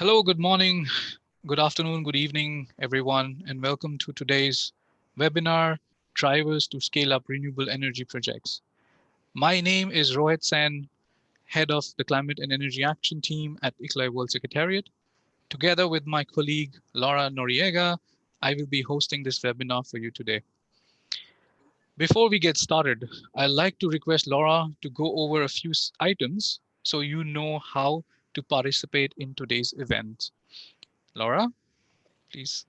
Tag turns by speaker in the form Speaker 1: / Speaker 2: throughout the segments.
Speaker 1: Hello, good morning, good afternoon, good evening, everyone, and welcome to today's webinar, Drivers to Scale Up Renewable Energy Projects. My name is Rohit Sen, Head of the Climate and Energy Action Team at ICLAI World Secretariat. Together with my colleague, Laura Noriega, I will be hosting this webinar for you today. Before we get started, I'd like to request Laura to go over a few items so you know how to participate in today's event. Laura, please.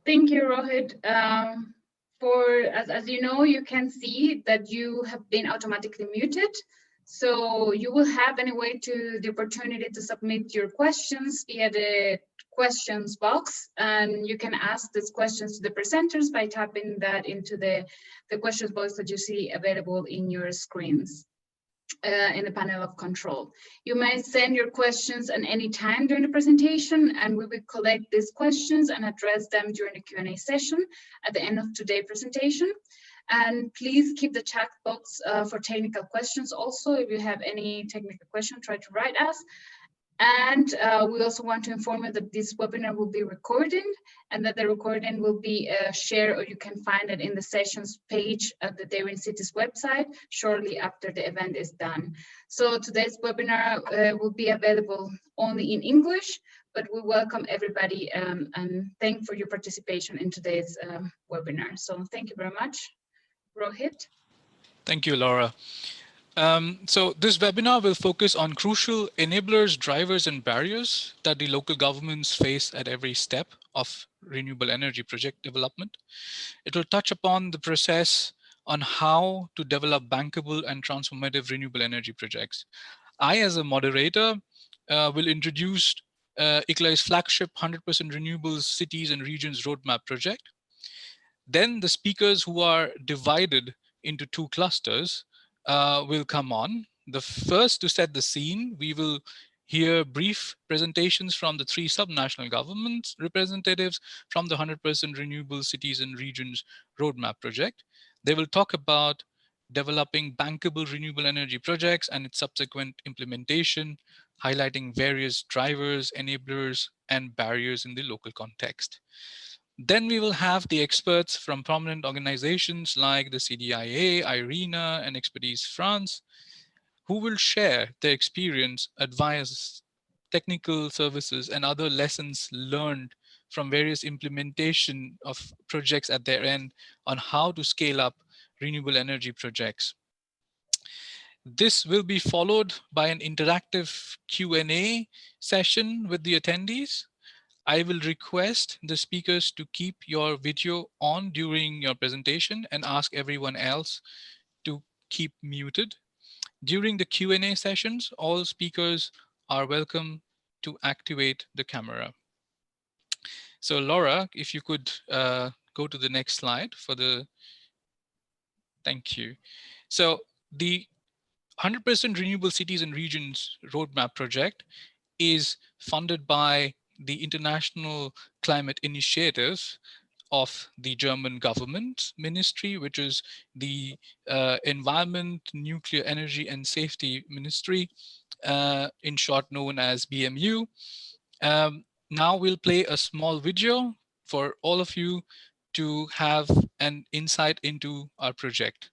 Speaker 2: Thank you, Rohit. As you know, you can see that you have been automatically muted. So you will have anyway the opportunity to submit your questions via the questions box, and you can ask these questions to the presenters by tapping that into the questions box that you see available in your screens. In the panel of control. You may send your questions at any time during the presentation, and we will collect these questions and address them during the Q&A session at the end of today's presentation. And please keep the chat box for technical questions also. If you have any technical question, try to write us. And we also want to inform you that this webinar will be recorded and that the recording will be shared, or you can find it in the sessions page of the Daring Cities website shortly after the event is done. So today's webinar will be available only in English, but we welcome everybody and thank for your participation in today's webinar. So thank you very much. Rohit.
Speaker 1: Thank you, Laura. So this webinar will focus on crucial enablers, drivers, and barriers that the local governments face at every step of renewable energy project development. It will touch upon the process on how to develop bankable and transformative renewable energy projects. I, as a moderator, will introduce ICLAI's flagship 100% renewable cities and regions roadmap project. Then the speakers, who are divided into two clusters, will come on. The first, to set the scene, we will hear brief presentations from the three subnational governments representatives from the 100% Renewable Cities and Regions Roadmap project. They will talk about developing bankable renewable energy projects and its subsequent implementation, highlighting various drivers, enablers, and barriers in the local context. Then we will have the experts from prominent organizations like the CDIA, IRENA, and Expertise France, who will share their experience, advice, technical services, and other lessons learned from various implementation of projects at their end on how to scale up renewable energy projects. This will be followed by an interactive Q&A session with the attendees. I will request the speakers to keep your video on during your presentation and ask everyone else to keep muted. During the Q&A sessions, all speakers are welcome to activate the camera. So Laura, if you could go to the next slide for the, thank you. So the 100% Renewable Cities and Regions Roadmap project is funded by the International Climate Initiative of the German government ministry, which is the Environment, Nuclear Energy and Safety Ministry, in short known as BMU. Now we'll play a small video for all of you to have an insight into our project.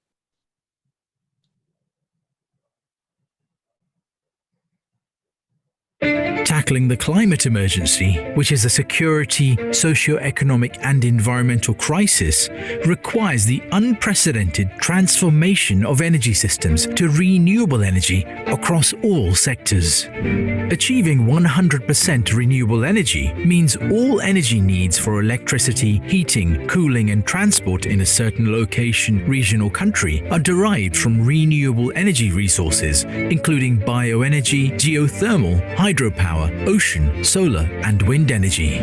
Speaker 3: Tackling the climate emergency, which is a security, socio-economic and environmental crisis, requires the unprecedented transformation of energy systems to renewable energy across all sectors. Achieving 100% renewable energy means all energy needs for electricity, heating, cooling and transport in a certain location, region or country are derived from renewable energy resources, including bioenergy, geothermal, hydropower, ocean, solar and wind energy.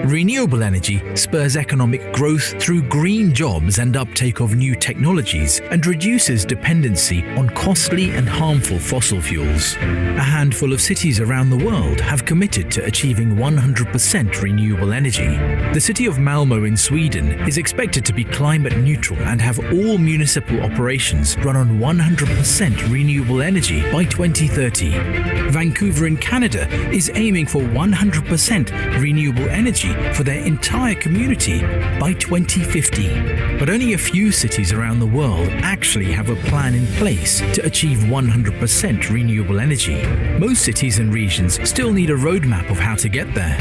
Speaker 3: Renewable energy spurs economic growth through green jobs and uptake of new technologies and reduces dependency on costly and harmful fossil fuels. A handful of cities around the world have committed to achieving 100% renewable energy. The city of Malmö in Sweden is expected to be climate neutral and have all municipal operations run on 100% renewable energy by 2030. Vancouver in Canada is aiming for 100% renewable energy for their entire community by 2050. But only a few cities around the world actually have a plan in place to achieve 100% renewable energy. Most cities and regions still need a roadmap of how to get there.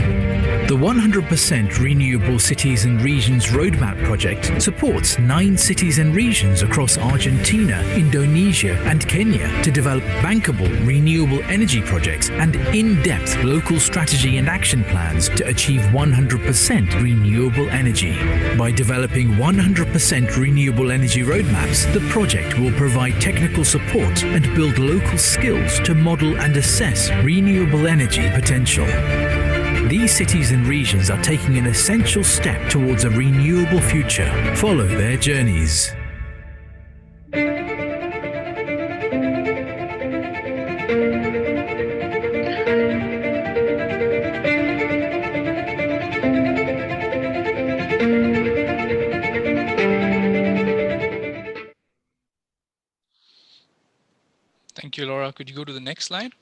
Speaker 3: The 100% Renewable Cities and Regions Roadmap project supports 9 cities and regions across Argentina, Indonesia, and Kenya to develop bankable renewable energy projects and in-depth local strategy and action plans to achieve 100% renewable energy. By developing 100% renewable energy roadmaps, the project will provide technical support and build local skills to model and assess renewable energy potential. These cities and regions are taking an essential step towards a renewable future. Follow their journeys.
Speaker 1: Thank you, Laura. Could you go to the next slide?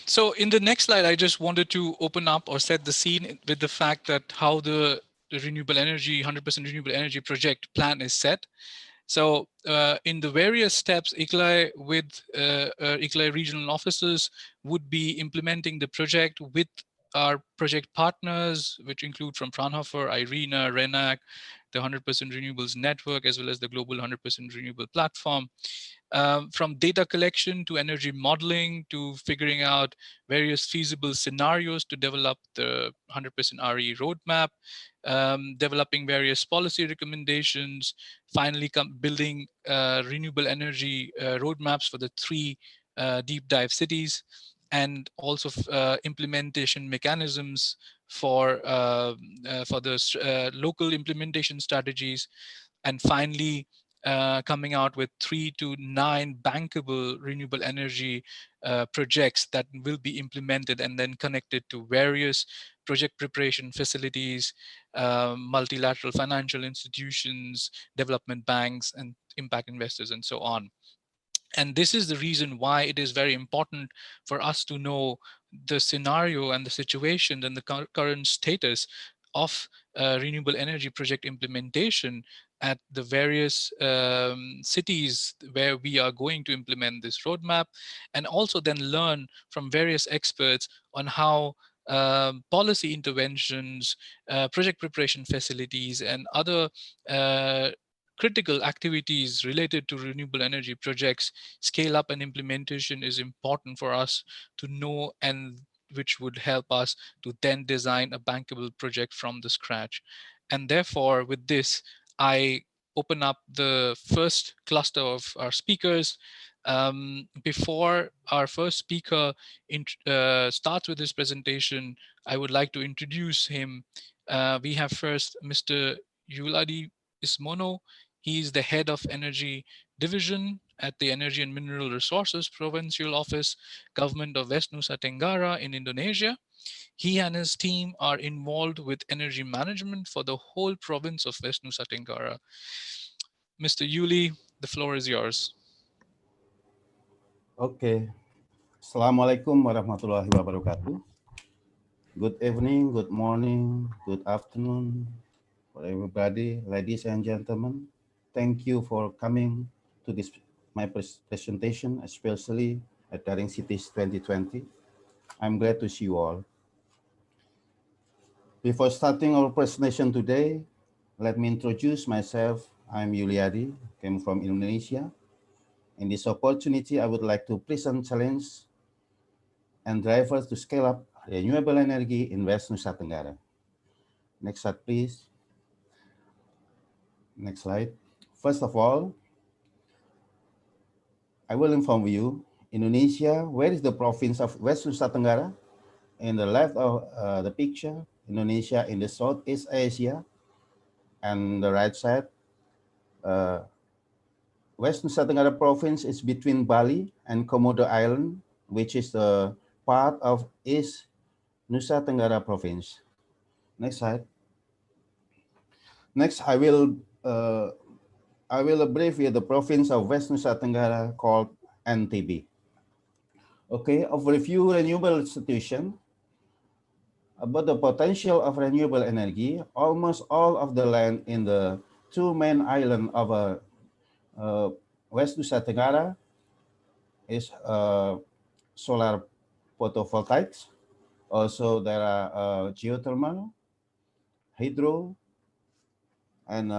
Speaker 1: So in the next slide, I just wanted to open up or set the scene with the fact that how the renewable energy, 100% renewable energy project plan is set. So in the various steps, ICLAI with ICLAI regional officers would be implementing the project with our project partners, which include from Fraunhofer, IRENA, RENAC, the 100% Renewables Network, as well as the Global 100% Renewable Platform. From data collection to energy modeling to figuring out various feasible scenarios to develop the 100% RE roadmap, developing various policy recommendations, finally building renewable energy roadmaps for the 3 deep dive cities, and also implementation mechanisms for the local implementation strategies, and finally coming out with 3 to 9 bankable renewable energy projects that will be implemented and then connected to various project preparation facilities, multilateral financial institutions, development banks, and impact investors, and so on. And this is the reason why it is very important for us to know the scenario and the situation and the current status of renewable energy project implementation at the various cities where we are going to implement this roadmap, and also then learn from various experts on how policy interventions, project preparation facilities, and other critical activities related to renewable energy projects scale up and implementation is important for us to know, and which would help us to then design a bankable project from the scratch. And therefore, with this, I open up the first cluster of our speakers. Before our first speaker starts with his presentation, I would like to introduce him. We have first Mr. Yuladi Ismono. He's the head of energy division at the Energy and Mineral Resources Provincial Office, Government of West Nusa Tenggara in Indonesia. He and his team are involved with energy management for the whole province of West Nusa Tenggara. Mr. Yuli, the floor is yours.
Speaker 4: Okay. Assalamualaikum warahmatullahi wabarakatuh. Good evening, good morning, good afternoon for everybody, ladies and gentlemen. Thank you for coming to this my presentation, especially at Daring Cities 2020. I'm glad to see you all. Before starting our presentation today, let me introduce myself. I'm Yuliadi, came from Indonesia. In this opportunity, I would like to present challenge and drivers to scale up renewable energy in West Nusa Tenggara. Next slide, please. Next slide. First of all, I will inform you, Indonesia, where is the province of West Nusa Tenggara? In the left of the picture, Indonesia in the Southeast Asia, and the right side, West Nusa Tenggara province is between Bali and Komodo Island, which is the part of East Nusa Tenggara province. Next slide. Next, I will abbreviate the province of West Nusa Tenggara called NTB. Okay, overview renewable situation. About the potential of renewable energy, almost all of the land in the two main islands of West Nusa Tenggara is solar photovoltaics. Also, there are geothermal, hydro, and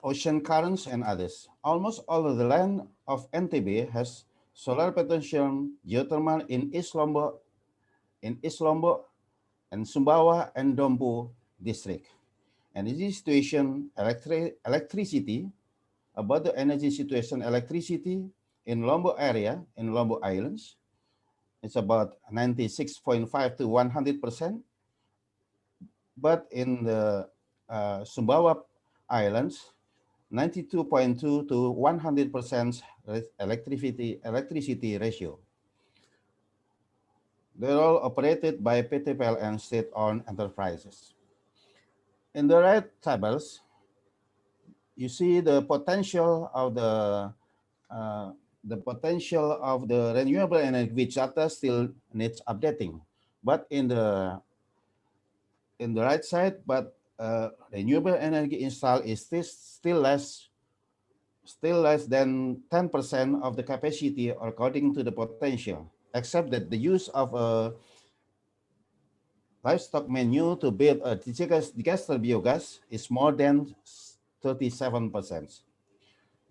Speaker 4: ocean currents and others. Almost all of the land of NTB has solar potential geothermal in East Lombok, and Sumbawa and Dompu district. And in this situation, electricity, about the energy situation, electricity in Lombok area, in Lombok Islands, it's about 96.5 to 100%. But in the Sumbawa Islands, 92.2 to 100% electricity ratio. They're all operated by PTPL and state-owned enterprises. In the right tables, you see the potential of the renewable energy, which data still needs updating. But in the right side, renewable energy installed is still less than 10% of the capacity according to the potential, except that the use of a livestock manure to build a digester biogas is more than 37%.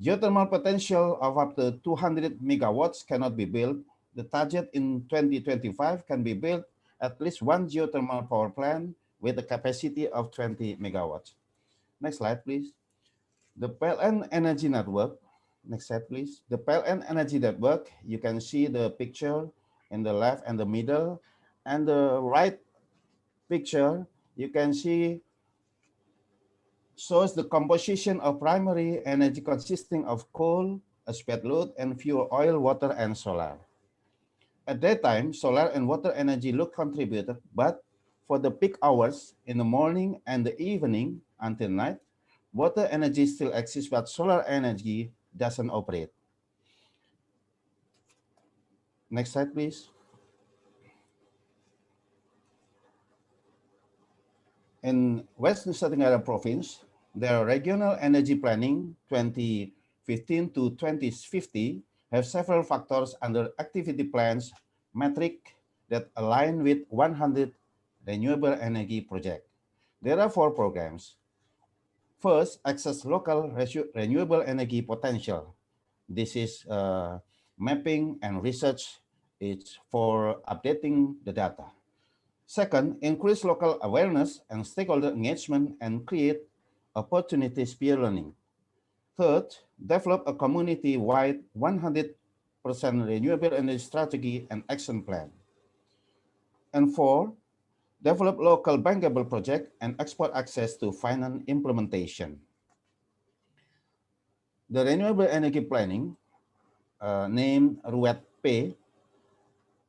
Speaker 4: Geothermal potential of up to 200 megawatts cannot be built. The target in 2025 can be built at least one geothermal power plant with a capacity of 20 megawatts. Next slide, please. The PLN Energy Network. Next slide, please. The PLN Energy Network, you can see the picture in the left and the middle, and the right picture, you can see shows the composition of primary energy consisting of coal, a spent load, and fuel oil, water, and solar. At that time, solar and water energy look contributed, but for the peak hours in the morning and the evening until night, water energy still exists, but solar energy doesn't operate. Next slide, please. In West Nusa Tenggara Province, their regional energy planning 2015 to 2050 have several factors under activity plans metric that align with 100 renewable energy project. There are 4 programs. First, access local renewable energy potential. This is mapping and research. It's for updating the data. Second, increase local awareness and stakeholder engagement and create opportunities peer learning. Third, develop a community-wide 100% renewable energy strategy and action plan. And 4, develop local bankable project and export access to finance implementation. The renewable energy planning, named RUET-P,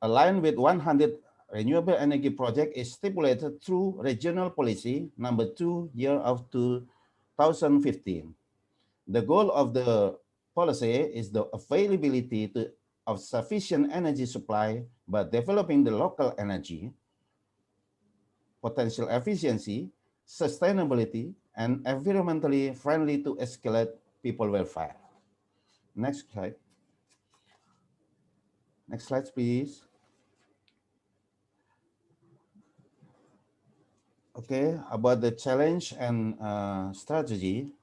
Speaker 4: aligned with 100 renewable energy project is stipulated through regional policy number 2 year of 2015. The goal of the policy is the availability of sufficient energy supply by developing the local energy, potential efficiency, sustainability, and environmentally friendly to escalate people welfare. Next slide. Next slide, please. Okay, about the challenge and strategy,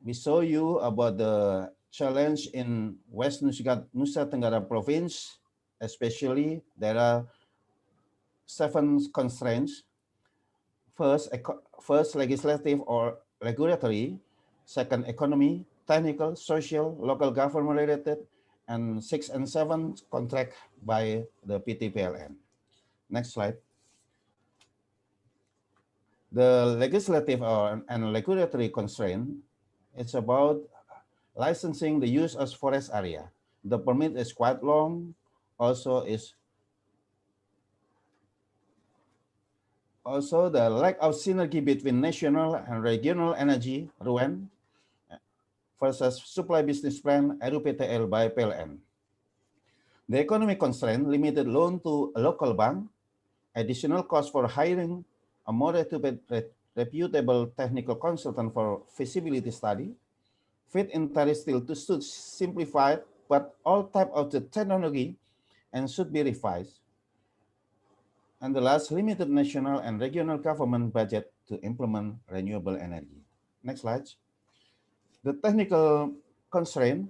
Speaker 4: we show you about the challenge in West Nusa Tenggara Province, especially there are 7 constraints. First, legislative or regulatory. Second, economy, technical, social, local government related, and 6 and 7 contract by the PTPLN. Next slide. The legislative and regulatory constraint is about licensing the use of forest area. The permit is quite long. Also the lack of synergy between national and regional energy RUN versus supply business plan RUPTL by PLN. The economic constraint limited loan to a local bank, additional cost for hiring a more reputable technical consultant for feasibility study, fit in tariff still to simplified, but all type of the technology and should be revised. And the last, limited national and regional government budget to implement renewable energy. Next slide. The technical constraint,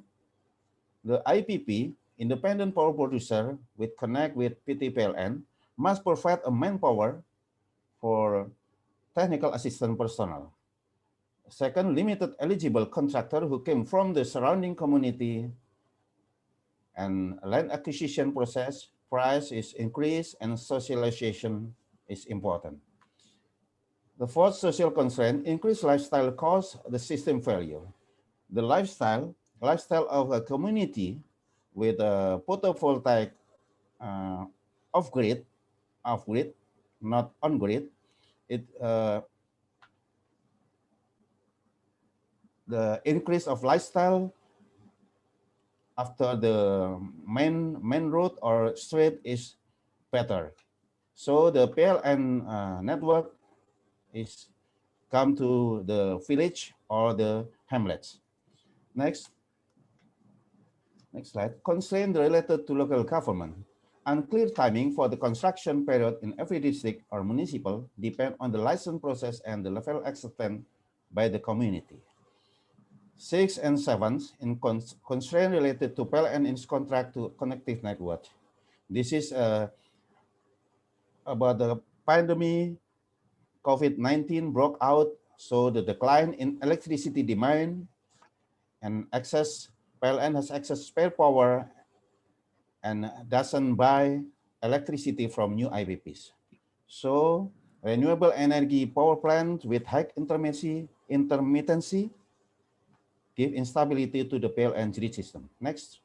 Speaker 4: the IPP, independent power producer, with connect with PTPLN, must provide a manpower for technical assistant personnel. Second, limited eligible contractor who came from the surrounding community, and land acquisition process, price is increased, and socialization is important. The fourth social constraint, increased lifestyle cost, the system failure. The lifestyle of a community with a photovoltaic off-grid, not on-grid, the increase of lifestyle after the main road or street is better. So the PLN network is come to the village or the hamlets. Next slide. Constraint related to local government. Unclear timing for the construction period in every district or municipal depend on the license process and the level acceptance by the community. 6 and 7 in constraint related to PLN in contract to connective network. This is about the pandemic. COVID-19 broke out, so the decline in electricity demand and access, PLN has access spare power and doesn't buy electricity from new IPPs. So renewable energy power plant with high intermittency give instability to the PLN grid system. Next.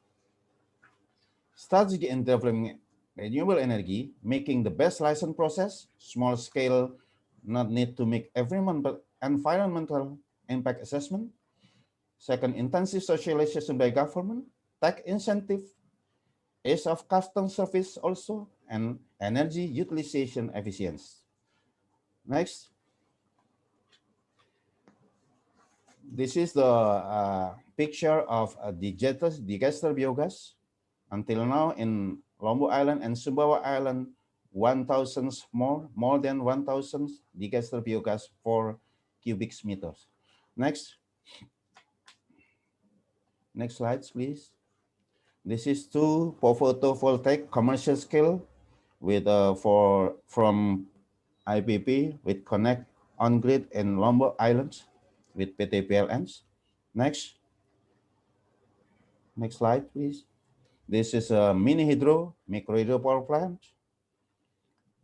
Speaker 4: Strategy in developing renewable energy, making the best license process, small scale, not need to make environmental impact assessment. Second, intensive socialization by government, tax incentive, ease of custom service also, and energy utilization efficiency. Next. This is the picture of digester biogas. Until now in Lombok Island and Sumbawa Island, 1,000 more than 1,000 digester biogas for cubic meters. Next slide, please. This is two photovoltaic commercial scale with from IPP with connect on grid in Lombok Islands with PTPLNs. Next slide, please. This is a mini micro hydro power plant.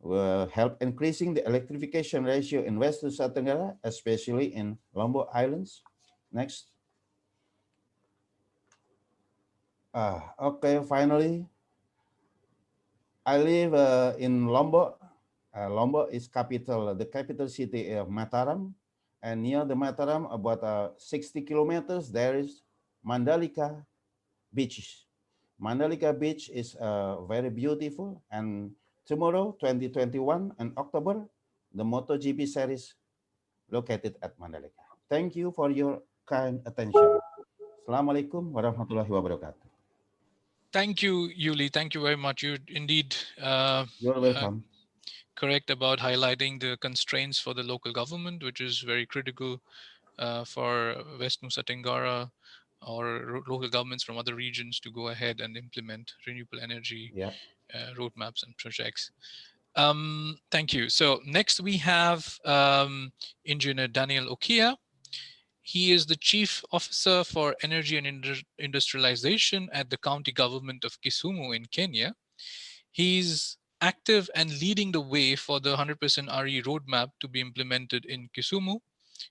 Speaker 4: Will help increasing the electrification ratio in West Nusa Tenggara, especially in Lombok Islands. Next. Okay, finally, I live in Lombok. Lombok is the capital city of Mataram, and near the Mataram, about 60 kilometers, there is Mandalika Beach. Mandalika Beach is very beautiful, and tomorrow, 2021, in October, the MotoGP series located at Mandalika. Thank you for your kind attention. Assalamualaikum warahmatullahi wabarakatuh.
Speaker 1: Thank you, Yuli. Thank you very much. You're indeed
Speaker 4: You're welcome.
Speaker 1: Correct about highlighting the constraints for the local government, which is very critical for West Nusa Tenggara or local governments from other regions to go ahead and implement renewable energy roadmaps and projects. Thank you. So next we have Engineer Daniel Okia. He is the Chief Officer for Energy and Industrialization at the County Government of Kisumu in Kenya. He's active and leading the way for the 100% RE roadmap to be implemented in Kisumu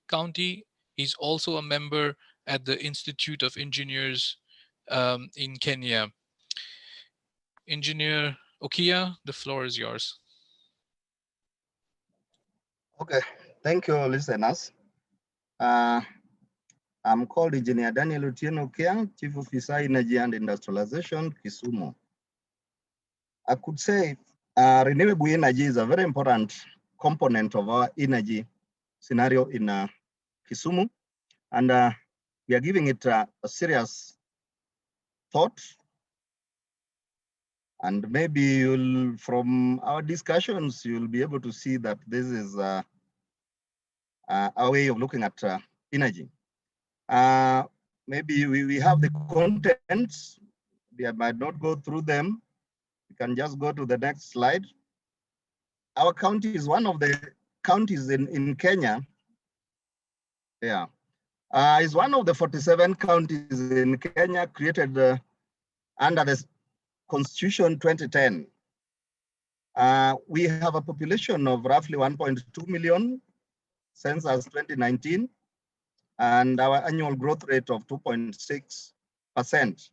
Speaker 1: County. He's also a member at the Institute of Engineers in Kenya. Engineer Okia, the floor is yours.
Speaker 5: Okay, thank you, listeners. I'm called Engineer Daniel Otieno Okia, Chief Officer, Energy and Industrialization, Kisumu. I could say renewable energy is a very important component of our energy scenario in Kisumu, and we are giving it a serious thought. And maybe you'll, from our discussions, you'll be able to see that this is a way of looking at energy. Maybe we have the contents. I might not go through them. You can just go to the next slide. Our county is one of the counties in Kenya. Yeah, is one of the 47 counties in Kenya created under the Constitution 2010. We have a population of roughly 1.2 million, census 2019, and our annual growth rate of 2.6%.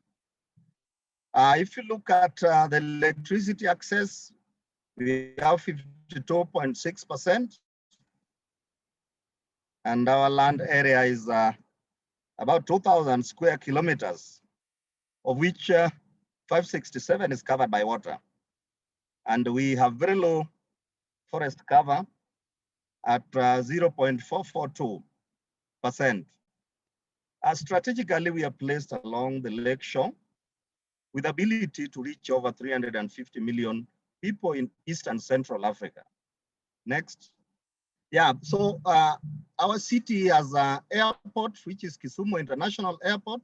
Speaker 5: If you look at the electricity access, we have 52.6%, and our land area is about 2,000 square kilometers, of which 567 is covered by water. And we have very low forest cover at 0.442%. Strategically, we are placed along the lake shore with ability to reach over 350 million people in East and Central Africa. Next. Yeah, so our city has an airport, which is Kisumu International Airport,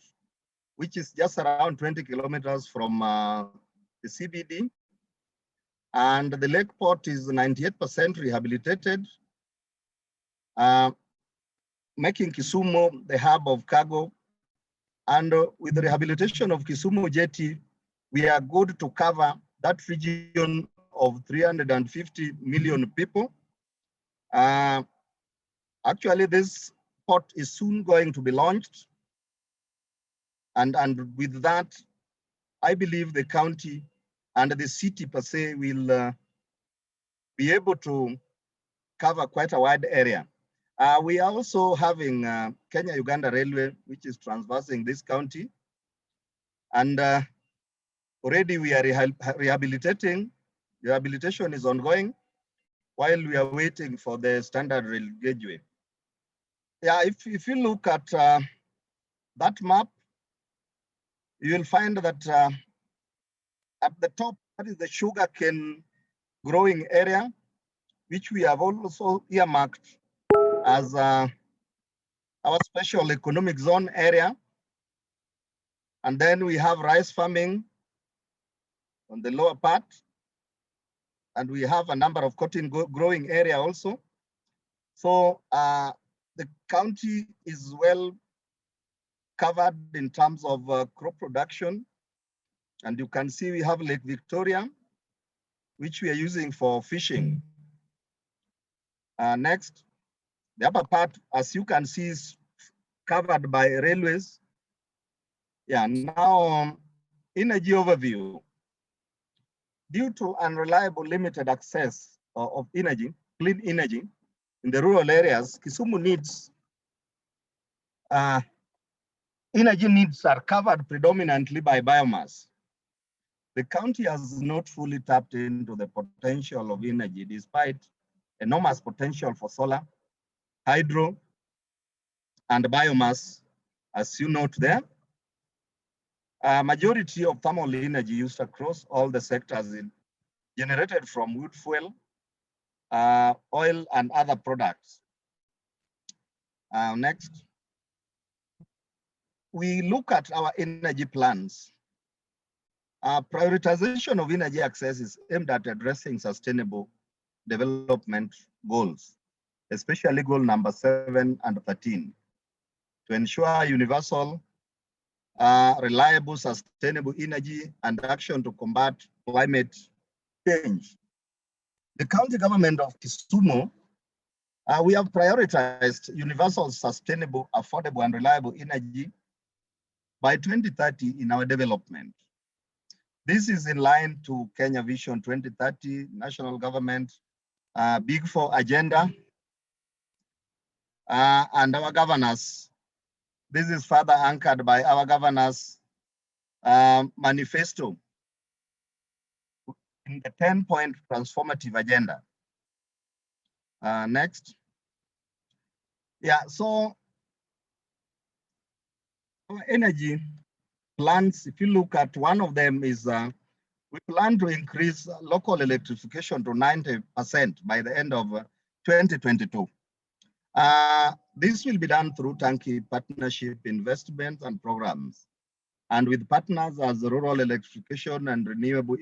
Speaker 5: which is just around 20 kilometers from the CBD. And the lake port is 98% rehabilitated, making Kisumu the hub of cargo. And with the rehabilitation of Kisumu Jetty, we are good to cover that region of 350 million people. Actually, this port is soon going to be launched. And with that, I believe the county and the city per se will be able to cover quite a wide area. We are also having Kenya-Uganda Railway, which is traversing this county. And already we are rehabilitating. Rehabilitation is ongoing while we are waiting for the standard rail gauge. Yeah, if you look at that map, you will find that at the top, that is the sugarcane growing area, which we have also earmarked as our special economic zone area. And then we have rice farming on the lower part. And we have a number of cotton growing area also. So the county is well covered in terms of crop production. And you can see we have Lake Victoria, which we are using for fishing. Next, the upper part, as you can see, is covered by railways. Yeah, now energy overview. Due to unreliable limited access of energy, clean energy in the rural areas, Kisumu needs, energy needs are covered predominantly by biomass. The county has not fully tapped into the potential of energy despite enormous potential for solar, hydro, and biomass, as you note there. Majority of thermal energy used across all the sectors is generated from wood fuel, oil, and other products. Next. We look at our energy plans. Prioritization of energy access is aimed at addressing sustainable development goals, especially goal number 7 and 13. to ensure universal, reliable, sustainable energy and action to combat climate change. The county government of Kisumu, we have prioritized universal, sustainable, affordable, and reliable energy by 2030 in our development. This is in line to Kenya Vision 2030, national government, Big Four agenda, and our governors. This is further anchored by our governors' manifesto in the 10-point transformative agenda. Next. Yeah, so our energy plans, if you look at one of them is we plan to increase local electrification to 90% by the end of 2022. This will be done through turnkey partnership investments and programs, and with partners as rural electrification and renewable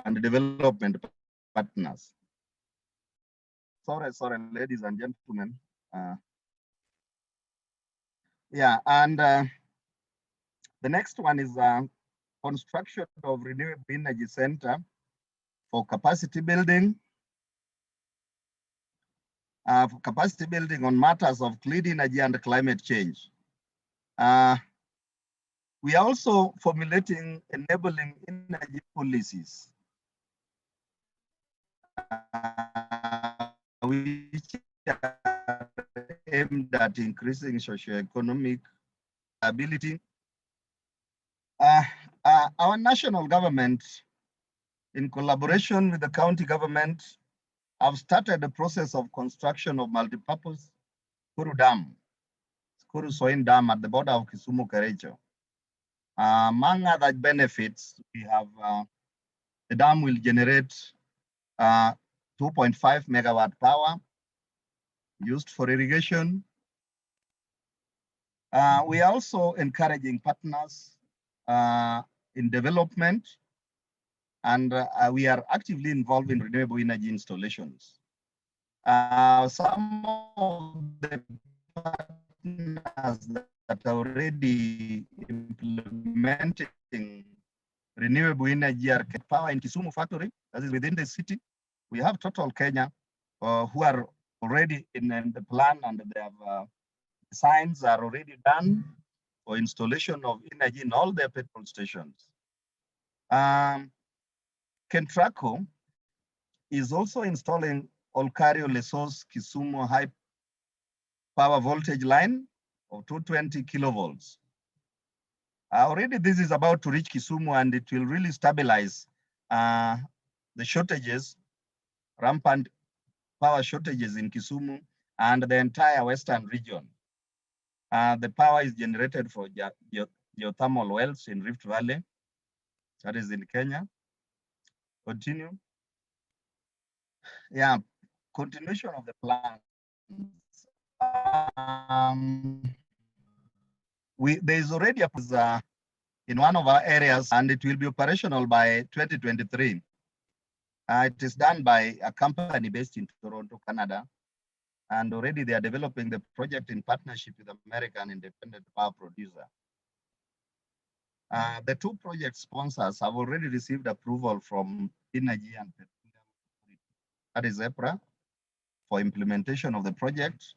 Speaker 5: and development partners. Sorry, ladies and gentlemen. Yeah, and the next one is construction of renewable energy center for capacity building. For capacity building on matters of clean energy and climate change. We are also formulating enabling energy policies, which are aimed at increasing socioeconomic ability. Our national government, in collaboration with the county government, have started the process of construction of multipurpose Kuru Dam, Kuru Soin Dam at the border of Kisumu, Kericho. Among other benefits, we have the dam will generate 2.5 megawatt power used for irrigation. We are also encouraging partners in development, and we are actively involved in renewable energy installations. Some of the partners that are already implementing renewable energy are power in Kisumu factory, that is within the city. We have Total Kenya who are already in the plan, and they have designs are already done for installation of energy in all their petrol stations. Kentraco is also installing Olkario Lesos Kisumu high power voltage line of 220 kilovolts. Already this is about to reach Kisumu, and it will really stabilize the shortages, rampant power shortages in Kisumu and the entire western region. The power is generated for geothermal wells in Rift Valley, that is in Kenya. Continue. Yeah, continuation of the plan. There is already a in one of our areas, and it will be operational by 2023. It is done by a company based in Toronto, Canada, and already they are developing the project in partnership with American independent power producer. The two project sponsors have already received approval from Energy and Petroleum Authority, that is EPRA, for implementation of the project.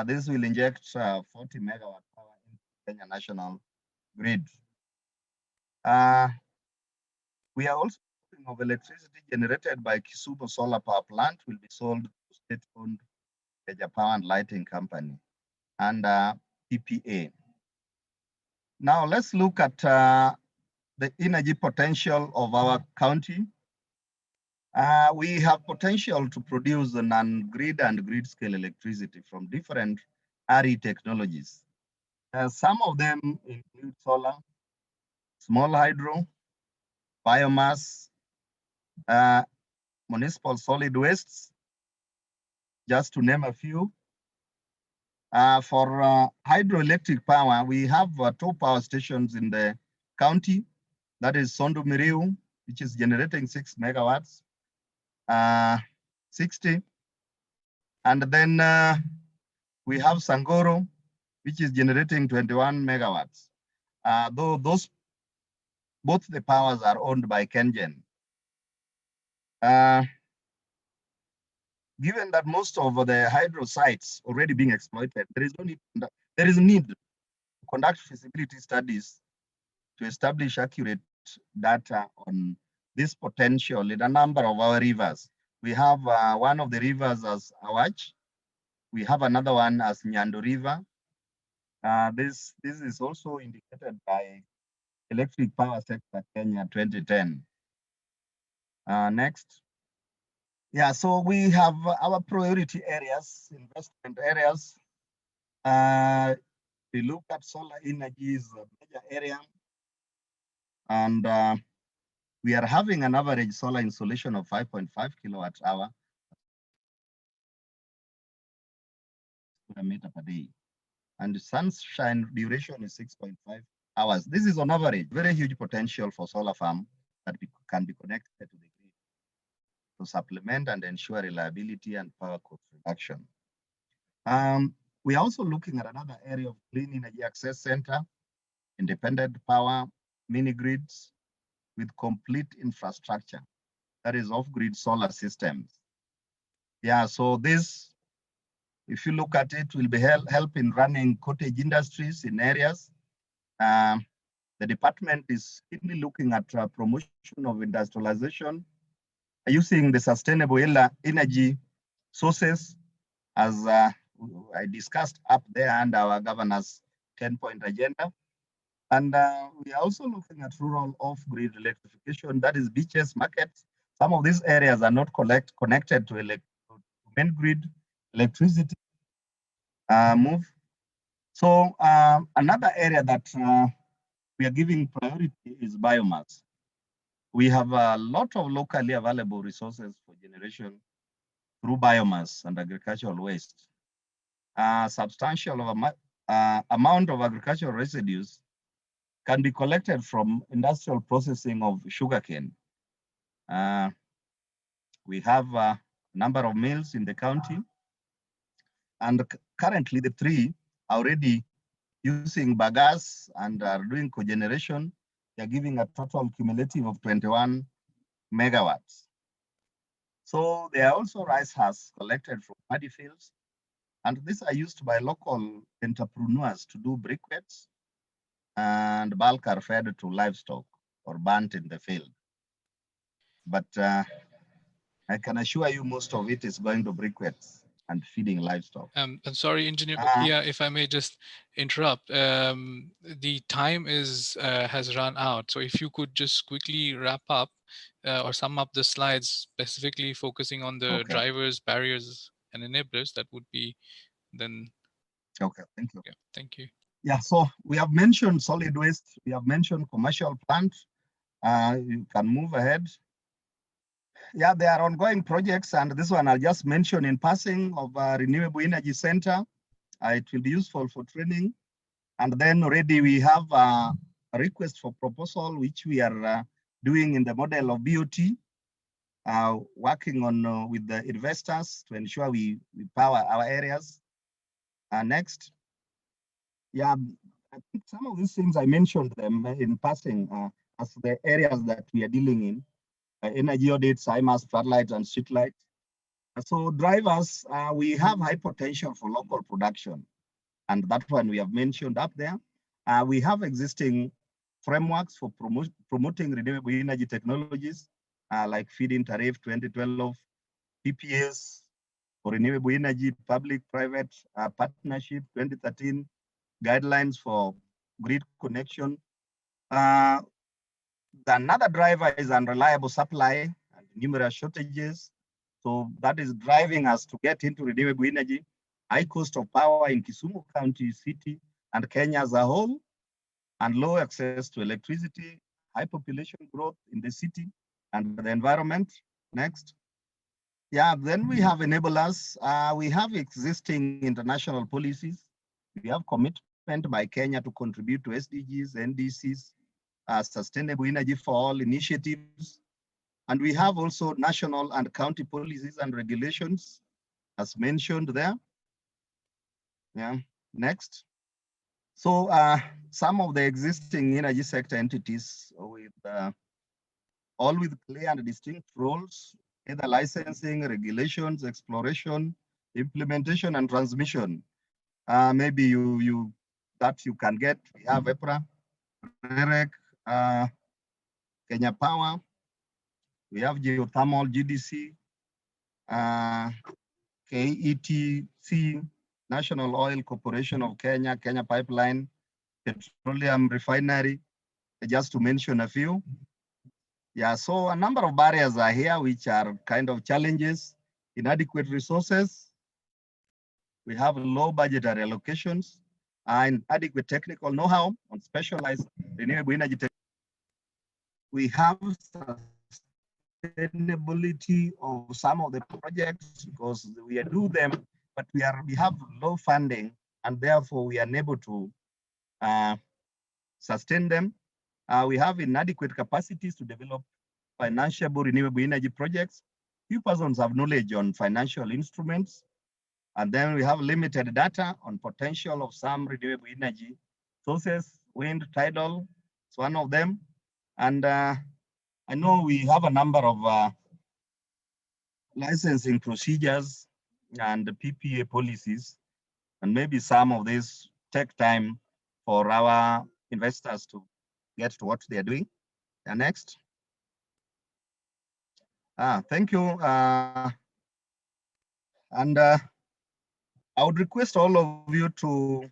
Speaker 5: This will inject 40 megawatt power into Kenya national grid. We are also thinking of electricity generated by Kisumu Solar Power Plant will be sold to state-owned Kenya Power and Lighting Company and PPA. Now let's look at the energy potential of our county. We have potential to produce non-grid and grid-scale electricity from different RE technologies. Some of them include solar, small hydro, biomass, municipal solid wastes, just to name a few. For hydroelectric power, we have two power stations in the county. That is Sondu Miriu, which is generating 6 megawatts. 60. And then we have Sangoro, which is generating 21 megawatts. Though both the powers are owned by Kengen. Given that most of the hydro sites already being exploited, there is need to conduct feasibility studies to establish accurate data on this potential in a number of our rivers. We have one of the rivers as Awach. We have another one as Nyando River. This is also indicated by Electric Power Sector Kenya 2010. Next. Yeah, so we have our priority areas, investment areas. We look at solar energy is a major area. And we are having an average solar installation of 5.5 kilowatt hour per meter per day. And the sunshine duration is 6.5 hours. This is on average, very huge potential for solar farm that can be connected to the grid to supplement and ensure reliability and power cost reduction. We're also looking at another area of clean energy access center, independent power, mini grids with complete infrastructure, that is off-grid solar systems. Yeah, so this, if you look at it, will be help in running cottage industries in areas. The department is keenly looking at promotion of industrialization using the sustainable energy sources, as I discussed up there under our governor's 10-point agenda. And we are also looking at rural off-grid electrification, that is beaches, markets. Some of these areas are not connected to main grid electricity move. So another area that we are giving priority is biomass. We have a lot of locally available resources for generation through biomass and agricultural waste. Substantial amount of agricultural residues can be collected from industrial processing of sugarcane. We have a number of mills in the county, and currently the three are already using bagasse and are doing cogeneration. They're giving a total cumulative of 21 megawatts. So there are also rice husks collected from paddy fields, and these are used by local entrepreneurs to do briquettes, and bulk are fed to livestock or burnt in the field. But I can assure you most of it is going to briquettes and feeding livestock.
Speaker 1: I'm sorry, Engineer Bakia, if I may just interrupt. The time has run out. So if you could just quickly wrap up or sum up the slides, specifically focusing on the drivers, barriers, and enablers, that would be then.
Speaker 5: Okay, thank you.
Speaker 1: Yeah, thank you.
Speaker 5: Yeah, so we have mentioned solid waste. We have mentioned commercial plants. You can move ahead. Yeah, there are ongoing projects, and this one I'll just mention in passing of Renewable Energy Center. It will be useful for training. And then already we have a request for proposal, which we are doing in the model of BOT, working on with the investors to ensure we power our areas. Next. Yeah, I think some of these things I mentioned them in passing as the areas that we are dealing in. Energy audits, IMAS, floodlights, and street lights. So drivers, we have high potential for local production. And that one we have mentioned up there. We have existing frameworks for promoting renewable energy technologies, like feed-in tariff 2012, PPAs for renewable energy, public-private partnership 2013, guidelines for grid connection. Another driver is unreliable supply and numerous shortages. So that is driving us to get into renewable energy, high cost of power in Kisumu County, city, and Kenya as a whole, and low access to electricity, high population growth in the city and the environment. Next. Yeah, then we have enablers. We have existing international policies. We have commitment by Kenya to contribute to SDGs, NDCs, sustainable energy for all initiatives. And we have also national and county policies and regulations, as mentioned there. Yeah, next. So some of the existing energy sector entities with all with clear and distinct roles, either licensing, regulations, exploration, implementation, and transmission. Maybe that you can get. We have EPRA, REREC, Kenya Power. We have geothermal, GDC, KETC, National Oil Corporation of Kenya, Kenya Pipeline, Petroleum Refinery, just to mention a few. Yeah, so a number of barriers are here, which are kind of challenges: inadequate resources. We have low budgetary allocations and adequate technical know-how on specialized renewable energy. We have sustainability of some of the projects because we do them, but we have low funding, and therefore we are unable to sustain them. We have inadequate capacities to develop financiable renewable energy projects. Few persons have knowledge on financial instruments. And then we have limited data on potential of some renewable energy sources. Wind, tidal, it's one of them. And I know we have a number of licensing procedures and PPA policies, and maybe some of these take time for our investors to get to what they are doing. Next. Thank you. And I would request all of you to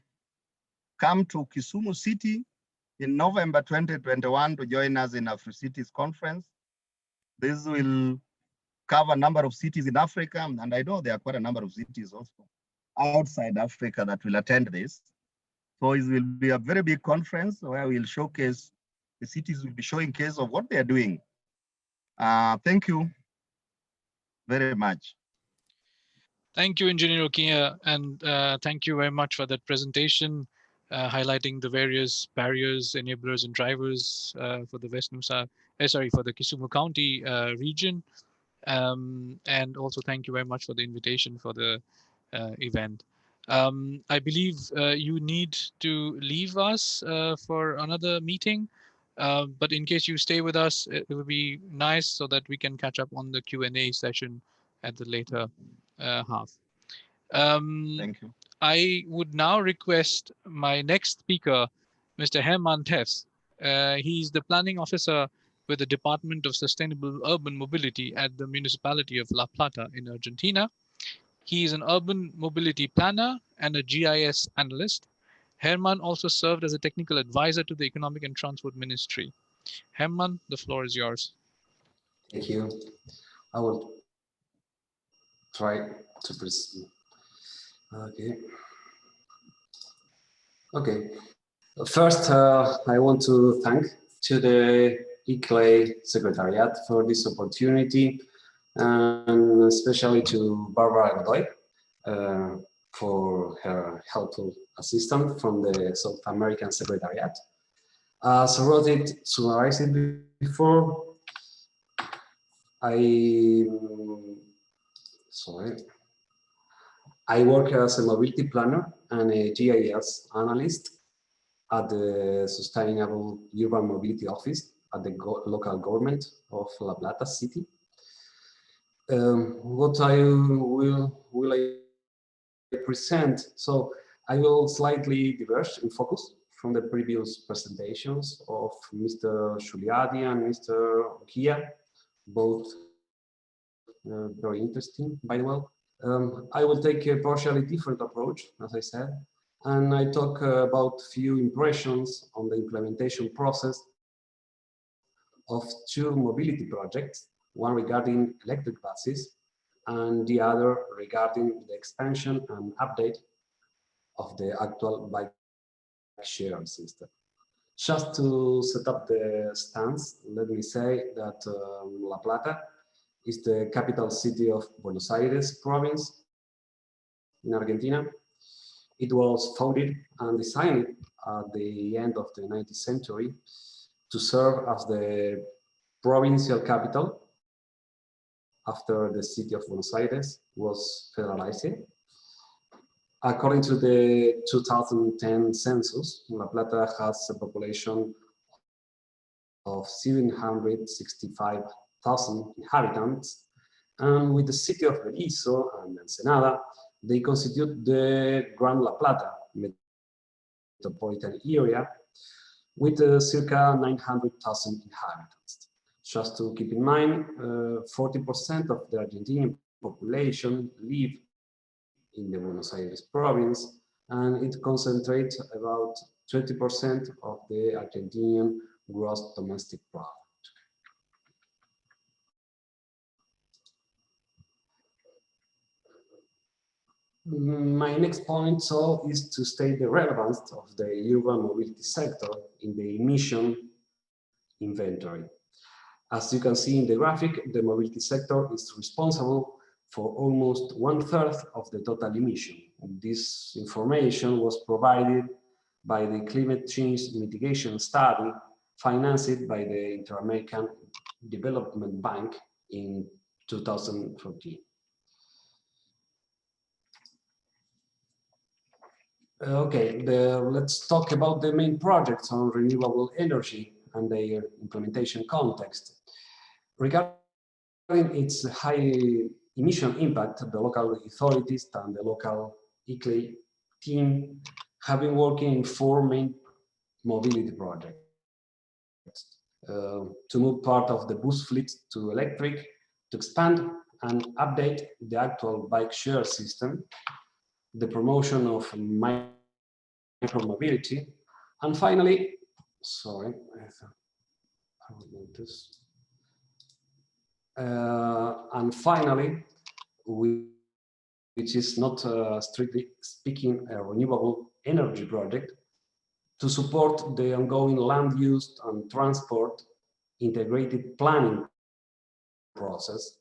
Speaker 5: come to Kisumu City in November 2021 to join us in AfriCities conference. This will cover a number of cities in Africa, and I know there are quite a number of cities also outside Africa that will attend this. So it will be a very big conference where we'll showcase, the cities will be showing case of what they are doing. Thank you very much.
Speaker 1: Thank you, Engineer Okiya, and thank you very much for that presentation, highlighting the various barriers, enablers, and drivers for the West Nusa, for the Kisumu County region. And also thank you very much for the invitation for the event. I believe you need to leave us for another meeting, but in case you stay with us, it would be nice so that we can catch up on the Q&A session at the later half.
Speaker 5: Thank you.
Speaker 1: I would now request my next speaker, Mr. Herman Tefs. He's the planning officer with the Department of Sustainable Urban Mobility at the municipality of La Plata in Argentina. He is an urban mobility planner and a GIS analyst. Herman also served as a technical advisor to the Economic and Transport Ministry. Herman, the floor is yours.
Speaker 6: Thank you. I will try to present. Okay. First, I want to thank to the ICLEI Secretariat for this opportunity, and especially to Barbara Godoy for her helpful assistance from the South American Secretariat. As I wrote it, summarized it before, I work as a mobility planner and a GIS analyst at the Sustainable Urban Mobility Office at the local government of La Plata City. What I will I present? So I will slightly diverge in focus from the previous presentations of Mr. Shuliadi and Mr. Okiya, both very interesting, by the way. I will take a partially different approach, as I said, and I talk about few impressions on the implementation process of two mobility projects, one regarding electric buses and the other regarding the expansion and update of the actual bike sharing system. Just to set up the stance, let me say that La Plata is the capital city of Buenos Aires province in Argentina. It was founded and designed at the end of the 19th century to serve as the provincial capital after the city of Buenos Aires was federalized. According to the 2010 census, La Plata has a population of 765,000 inhabitants, and with the city of Berisso and Ensenada, they constitute the Grand La Plata metropolitan area with circa 900,000 inhabitants. Just to keep in mind, 40% of the Argentinian population live in the Buenos Aires province, and it concentrates about 20% of the Argentinian gross domestic product. My next point is to state the relevance of the urban mobility sector in the emission inventory. As you can see in the graphic, the mobility sector is responsible for almost 1/3 of the total emission. This information was provided by the Climate Change Mitigation Study financed by the Inter-American Development Bank in 2014. Okay, let's talk about the main projects on renewable energy and their implementation context. Regarding its high emission impact, the local authorities and the local ICLEI team have been working in 4 main mobility projects. To move part of the bus fleet to electric, to expand and update the actual bike share system, the promotion of micromobility, and finally, which is not strictly speaking a renewable energy project, to support the ongoing land use and transport integrated planning process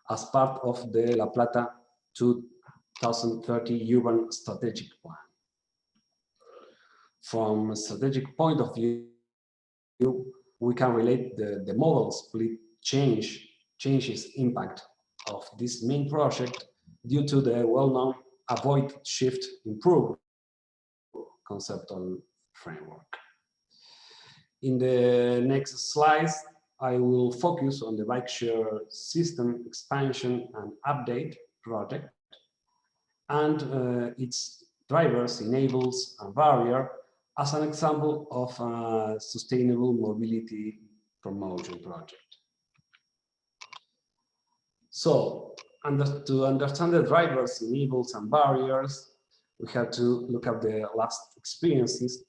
Speaker 6: as part of the La Plata 2030 Urban Strategic Plan. From a strategic point of view, we can relate the modal split changes impact of this main project due to the well-known avoid, shift, improve conceptual framework. In the next slides, I will focus on the bike share system expansion and update project and its drivers, enables, and barrier as an example of a sustainable mobility promotion project. So, to understand the drivers, enables, and barriers, we have to look at the last experiences.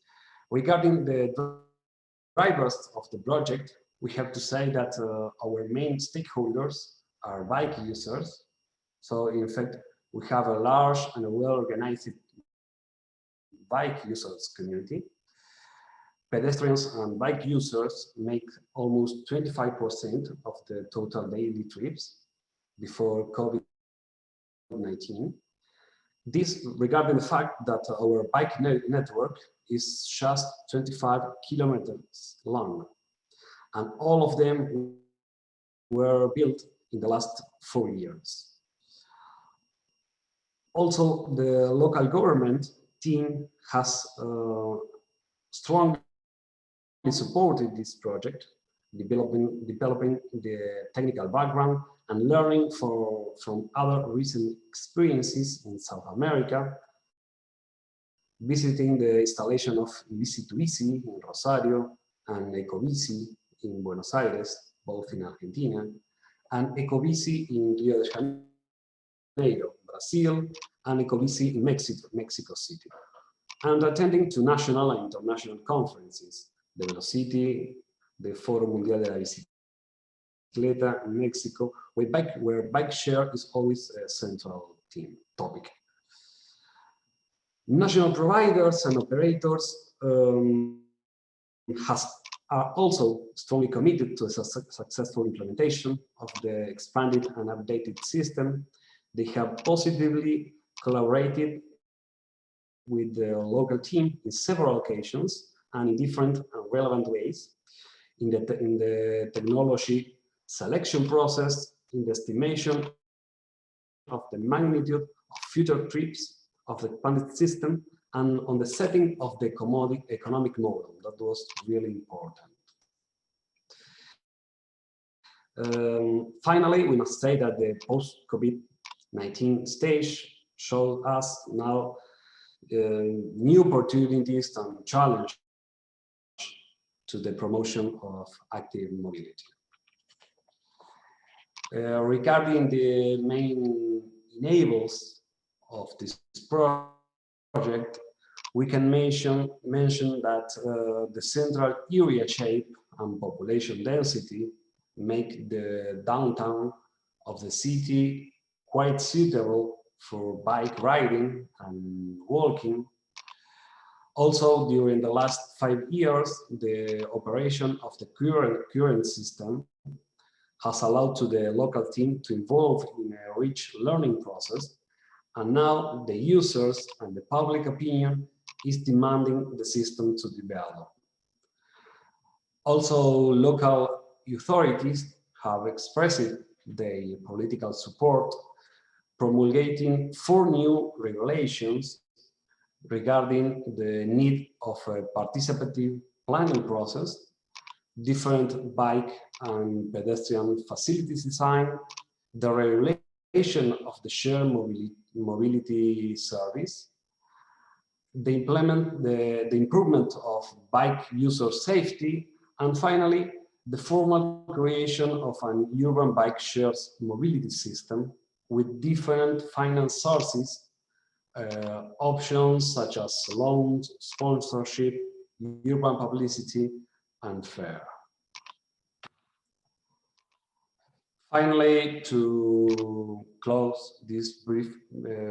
Speaker 6: Regarding the drivers of the project, we have to say that our main stakeholders are bike users. So in fact, we have a large and well-organized bike users community. Pedestrians and bike users make almost 25% of the total daily trips before COVID-19. This regarding the fact that our bike network is just 25 kilometers long, and all of them were built in the last 4 years. Also, the local government team has strongly supported this project, developing the technical background and learning from other recent experiences in South America, visiting the installation of Bici2Easy in Rosario and Ecobici in Buenos Aires, both in Argentina, and Ecobici in Rio de Janeiro, Brazil, and Ecobici in Mexico City, and attending to national and international conferences, the Velocity, the Foro Mundial de la Bicicleta in Mexico, where bike share is always a central topic. National providers and operators are also strongly committed to a successful implementation of the expanded and updated system. They have positively collaborated with the local team in several occasions and in different and relevant ways in the technology selection process, in the estimation of the magnitude of future trips of the expanded system and on the setting of the economic model. That was really important. Finally, we must say that the post-COVID-19 stage showed us now new opportunities and challenge to the promotion of active mobility. Regarding the main enablers of this project, we can mention that the central area shape and population density make the downtown of the city quite suitable for bike riding and walking. Also, during the last 5 years, the operation of the current system has allowed to the local team to involve in a rich learning process, and now the users and the public opinion is demanding the system to develop. Also, local authorities have expressed their political support, promulgating 4 new regulations regarding the need of a participative planning process, different bike and pedestrian facilities design, the regulation of the shared mobility service, the improvement of bike user safety, and finally, the formal creation of an urban bike shares mobility system with different finance sources, options such as loans, sponsorship, urban publicity, and fair. Finally, to close this brief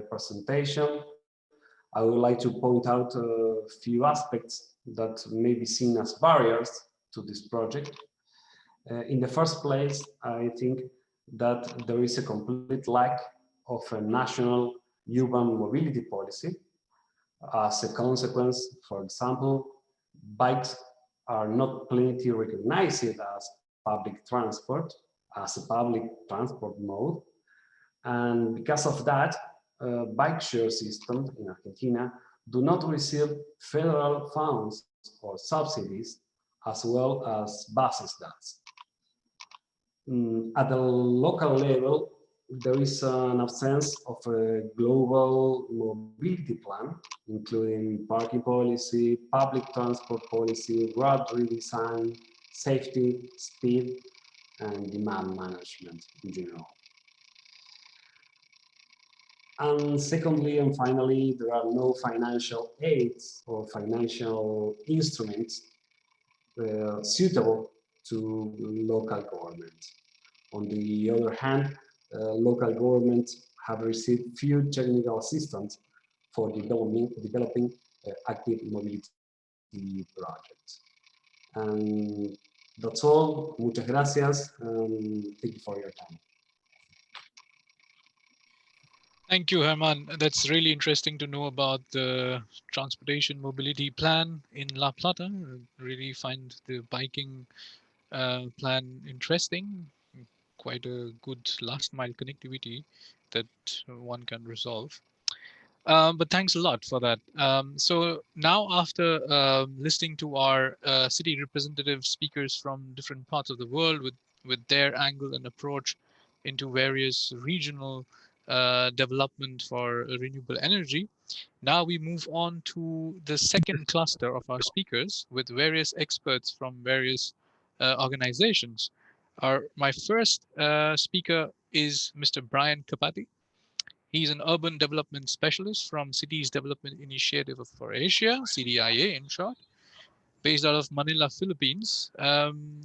Speaker 6: presentation, I would like to point out a few aspects that may be seen as barriers to this project. In the first place, I think that there is a complete lack of a national urban mobility policy. As a consequence, for example, bikes are not plenty recognized as public transport, as a public transport mode. And because of that, bike share systems in Argentina do not receive federal funds or subsidies, as well as buses does. At the local level, there is an absence of a global mobility plan, including parking policy, public transport policy, road redesign, safety, speed, and demand management in general. And secondly and finally, there are no financial aids or financial instruments suitable to local government. On the other hand, local governments have received few technical assistance for developing active mobility projects. And that's all. Muchas gracias. Thank you for your time.
Speaker 1: Thank you, Herman. That's really interesting to know about the transportation mobility plan in La Plata. I really find the biking plan interesting. Quite a good last mile connectivity that one can resolve. But thanks a lot for that. So now after listening to our city representative speakers from different parts of the world with their angle and approach into various regional development for renewable energy, now we move on to the second cluster of our speakers with various experts from various organizations. My first speaker is Mr. Brian Kapati. He's an urban development specialist from Cities Development Initiative for Asia, CDIA in short, based out of Manila, Philippines.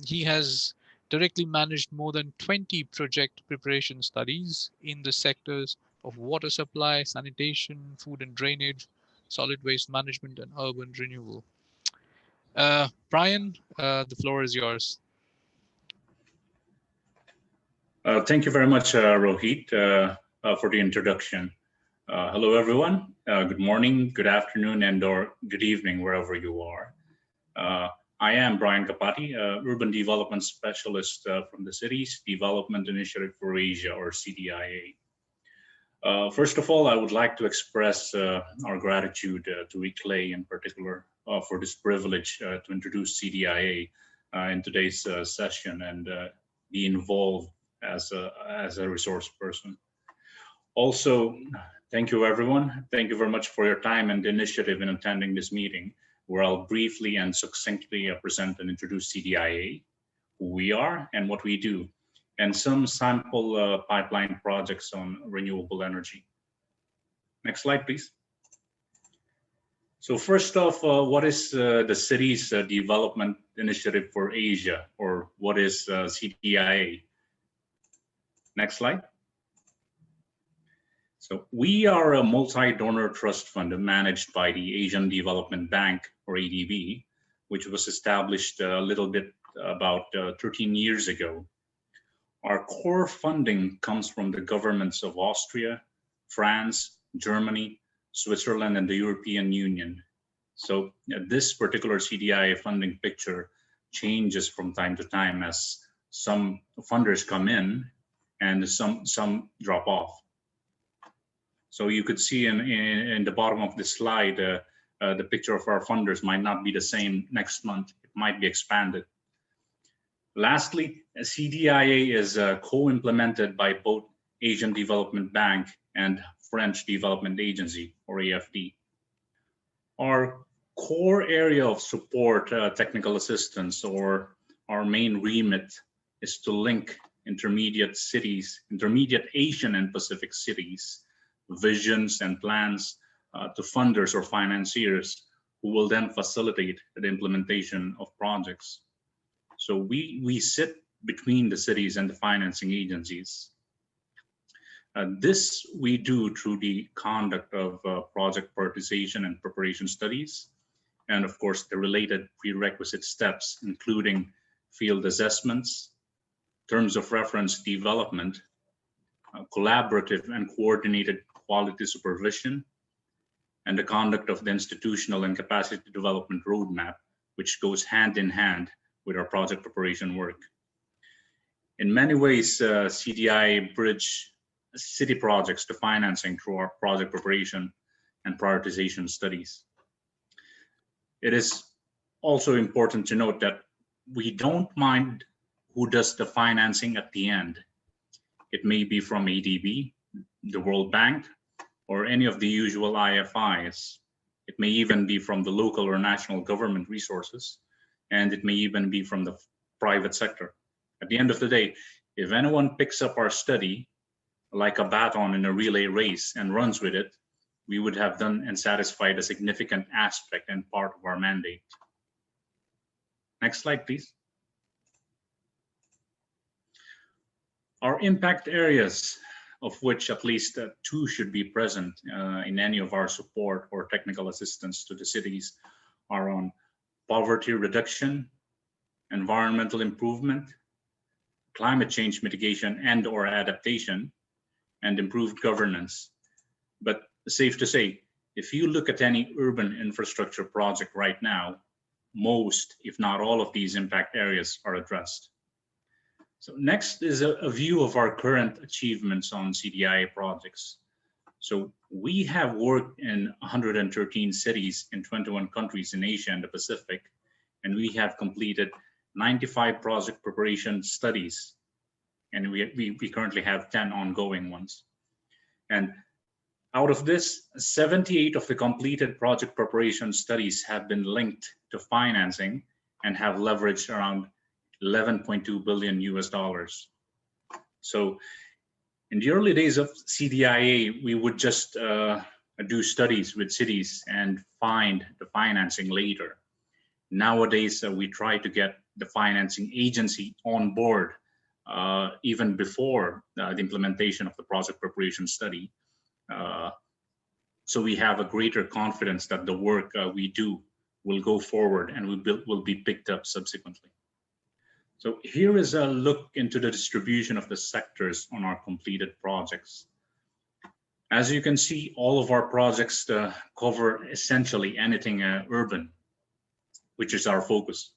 Speaker 1: He has directly managed more than 20 project preparation studies in the sectors of water supply, sanitation, food and drainage, solid waste management, and urban renewal. Brian, the floor is yours.
Speaker 7: Thank you very much, Rohit, for the introduction. Hello, everyone. Good morning, good afternoon, and or good evening, wherever you are. I am Brian Kapati, Urban Development Specialist from the Cities Development Initiative for Asia, or CDIA. First of all, I would like to express our gratitude to ICLEI in particular for this privilege to introduce CDIA in today's session and be involved as a resource person. Also, thank you everyone. Thank you very much for your time and initiative in attending this meeting, where I'll briefly and succinctly present and introduce CDIA, who we are and what we do, and some sample pipeline projects on renewable energy. Next slide, please. So first off, what is the Cities Development Initiative for Asia, or what is CDIA? Next slide. So we are a multi-donor trust fund managed by the Asian Development Bank, or ADB, which was established a little bit about 13 years ago. Our core funding comes from the governments of Austria, France, Germany, Switzerland, and the European Union. So this particular CDIA funding picture changes from time to time as some funders come in and some drop off. So you could see in the bottom of this slide, the picture of our funders might not be the same next month. It might be expanded. Lastly, CDIA is co-implemented by both Asian Development Bank and French Development Agency, or AFD. Our core area of support, technical assistance, or our main remit is to link intermediate Asian and Pacific cities, visions and plans to funders or financiers who will then facilitate the implementation of projects. So we sit between the cities and the financing agencies. This we do through the conduct of project prioritization and preparation studies, and of course the related prerequisite steps, including field assessments, terms of reference development, collaborative and coordinated quality supervision, and the conduct of the institutional and capacity development roadmap, which goes hand in hand with our project preparation work. In many ways, CDI bridge city projects to financing through our project preparation and prioritization studies. It is also important to note that we don't mind who does the financing at the end. It may be from ADB, the World Bank, or any of the usual IFIs. It may even be from the local or national government resources, and it may even be from the private sector. At the end of the day, if anyone picks up our study like a baton in a relay race and runs with it, we would have done and satisfied a significant aspect and part of our mandate. Next slide, please. Our impact areas, of which at least two should be present in any of our support or technical assistance to the cities, are on poverty reduction, environmental improvement, climate change mitigation and/or adaptation, and improved governance. But safe to say, if you look at any urban infrastructure project right now, most, if not all of these impact areas are addressed. So next is a view of our current achievements on CDIA projects. So we have worked in 113 cities in 21 countries in Asia and the Pacific, and we have completed 95 project preparation studies, and we currently have 10 ongoing ones. And out of this, 78 of the completed project preparation studies have been linked to financing and have leveraged around $11.2 billion US. So in the early days of CDIA, we would just do studies with cities and find the financing later. Nowadays, we try to get the financing agency on board even before the implementation of the project preparation study. So we have a greater confidence that the work we do will go forward and will be picked up subsequently. So here is a look into the distribution of the sectors on our completed projects. As you can see, all of our projects cover essentially anything urban, which is our focus.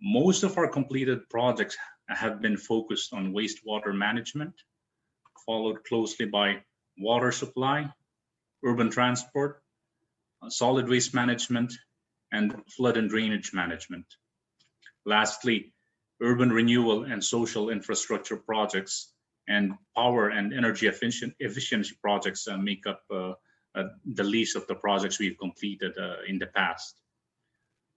Speaker 7: Most of our completed projects have been focused on wastewater management, followed closely by water supply, urban transport, solid waste management, and flood and drainage management. Lastly, urban renewal and social infrastructure projects and power and energy efficiency projects make up the least of the projects we've completed in the past.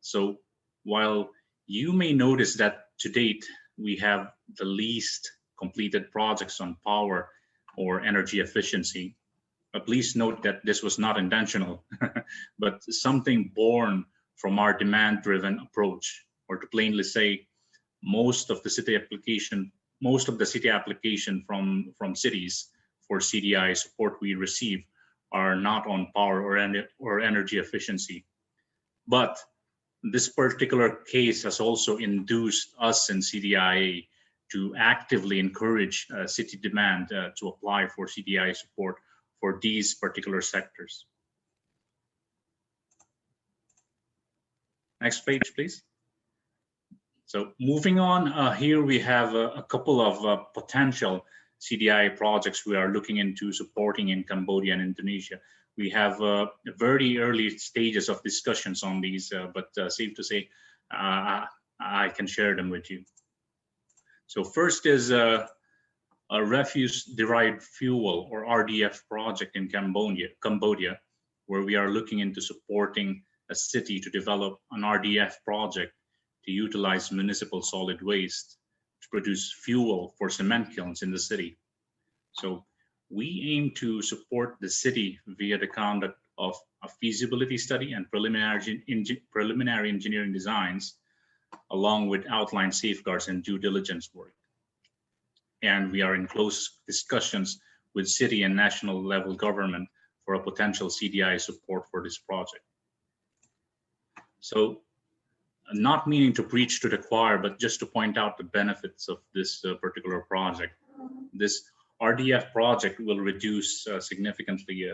Speaker 7: So while you may notice that to date we have the least completed projects on power or energy efficiency, please note that this was not intentional, but something born from our demand-driven approach, or to plainly say, most of the city application from cities for CDI support we receive are not on power or energy efficiency. But this particular case has also induced us in CDIA to actively encourage city demand to apply for CDI support for these particular sectors. Next page, please. So moving on, here we have a couple of potential CDI projects we are looking into supporting in Cambodia and Indonesia. We have very early stages of discussions on these, but safe to say, I can share them with you. So first is a refuse-derived fuel, or RDF project in Cambodia, where we are looking into supporting a city to develop an RDF project to utilize municipal solid waste to produce fuel for cement kilns in the city. So we aim to support the city via the conduct of a feasibility study and preliminary engineering designs, along with outline safeguards and due diligence work. And we are in close discussions with city and national level government for a potential CDI support for this project. So, not meaning to preach to the choir, but just to point out the benefits of this particular project. This RDF project will reduce significantly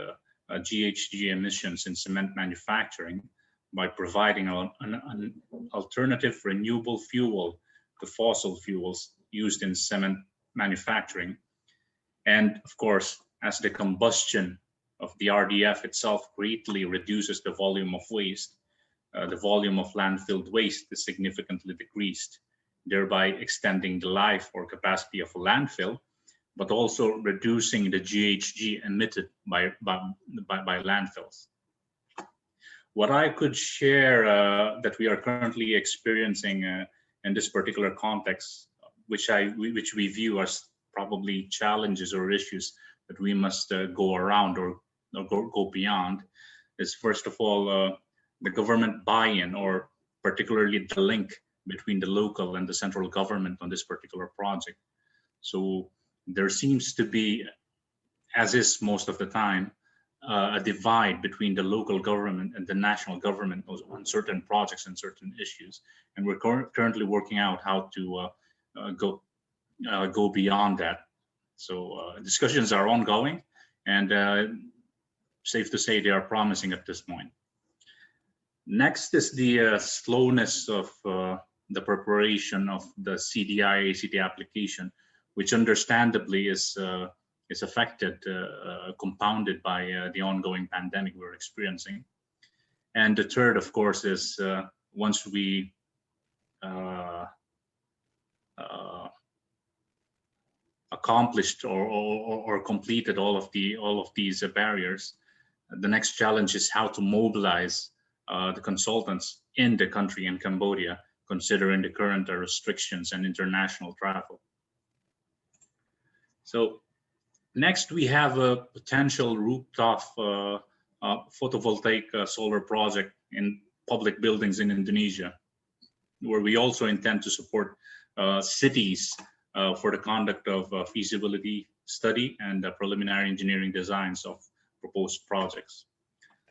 Speaker 7: GHG emissions in cement manufacturing by providing an alternative renewable fuel to fossil fuels used in cement manufacturing. And of course, as the combustion of the RDF itself greatly reduces the volume of waste, the volume of landfilled waste is significantly decreased, thereby extending the life or capacity of a landfill, but also reducing the GHG emitted by landfills. What I could share that we are currently experiencing in this particular context, which we view as probably challenges or issues that we must go around or go beyond, is first of all, the government buy-in, or particularly the link between the local and the central government on this particular project. So there seems to be, as is most of the time, a divide between the local government and the national government on certain projects and certain issues. And we're currently working out how to go beyond that. So discussions are ongoing, and safe to say they are promising at this point. Next is the slowness of the preparation of the CDI ACT application, which understandably is affected, compounded by the ongoing pandemic we're experiencing. And the third, of course, is once we accomplished or completed all of these barriers, the next challenge is how to mobilize the consultants in the country, in Cambodia, considering the current restrictions and international travel. So next we have a potential rooftop photovoltaic solar project in public buildings in Indonesia, where we also intend to support cities for the conduct of a feasibility study and preliminary engineering designs of proposed projects.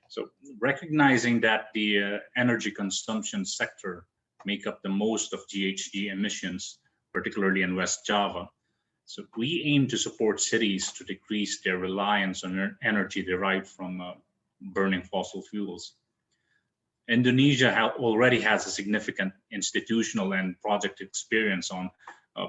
Speaker 7: So recognizing that the energy consumption sector make up the most of GHG emissions, particularly in West Java, so we aim to support cities to decrease their reliance on energy derived from burning fossil fuels. Indonesia already has a significant institutional and project experience on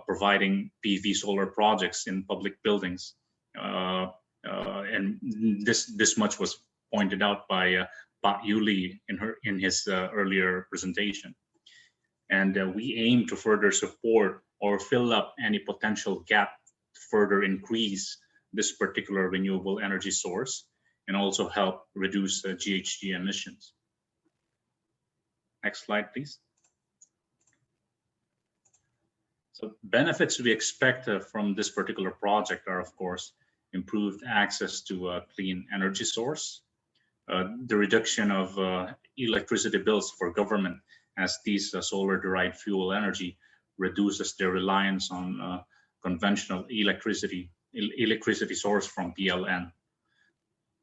Speaker 7: providing PV solar projects in public buildings. And this much was pointed out by Pak Yuli in his earlier presentation. And we aim to further support or fill up any potential gap to further increase this particular renewable energy source and also help reduce GHG emissions. Next slide, please. So benefits we expect from this particular project are, of course, improved access to a clean energy source, the reduction of electricity bills for government, as these solar-derived fuel energy reduces their reliance on conventional electricity source from PLN.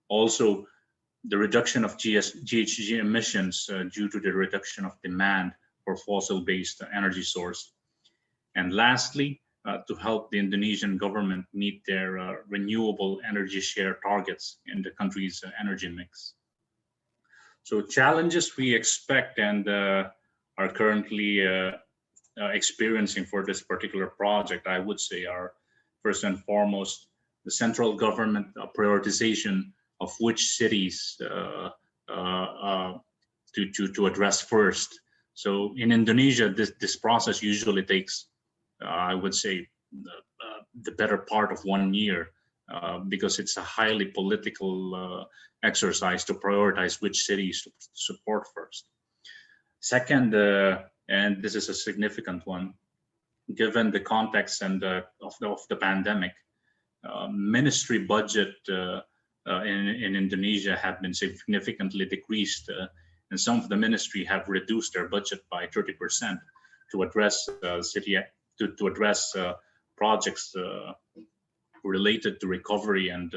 Speaker 7: Also, the reduction of GHG emissions due to the reduction of demand for fossil-based energy source. And lastly, to help the Indonesian government meet their renewable energy share targets in the country's energy mix. So challenges we expect and are currently experiencing for this particular project, I would say, are first and foremost the central government prioritization of which cities to address first. So in Indonesia, this process usually takes, I would say, the better part of 1 year, because it's a highly political exercise to prioritize which cities to support first. Second, and this is a significant one, given the context and of the pandemic, ministry budget in Indonesia have been significantly decreased, and some of the ministry have reduced their budget by 30% to address projects related to recovery and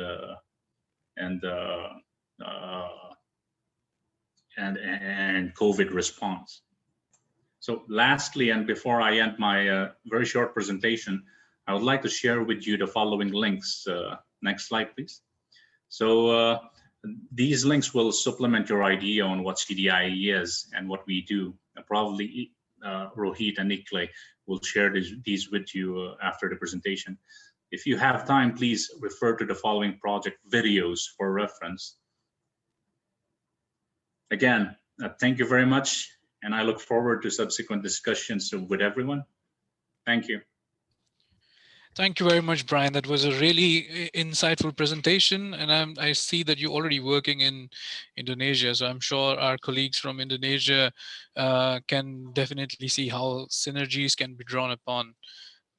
Speaker 7: COVID response. So lastly, and before I end my very short presentation, I would like to share with you the following links. Next slide, please. So these links will supplement your idea on what CDIE is and what we do. Probably Rohit and Nikle will share these with you after the presentation. If you have time, please refer to the following project videos for reference. Again, thank you very much, and I look forward to subsequent discussions with everyone. Thank you.
Speaker 1: Thank you very much, Brian. That was a really insightful presentation, and I see that you're already working in Indonesia, so I'm sure our colleagues from Indonesia can definitely see how synergies can be drawn upon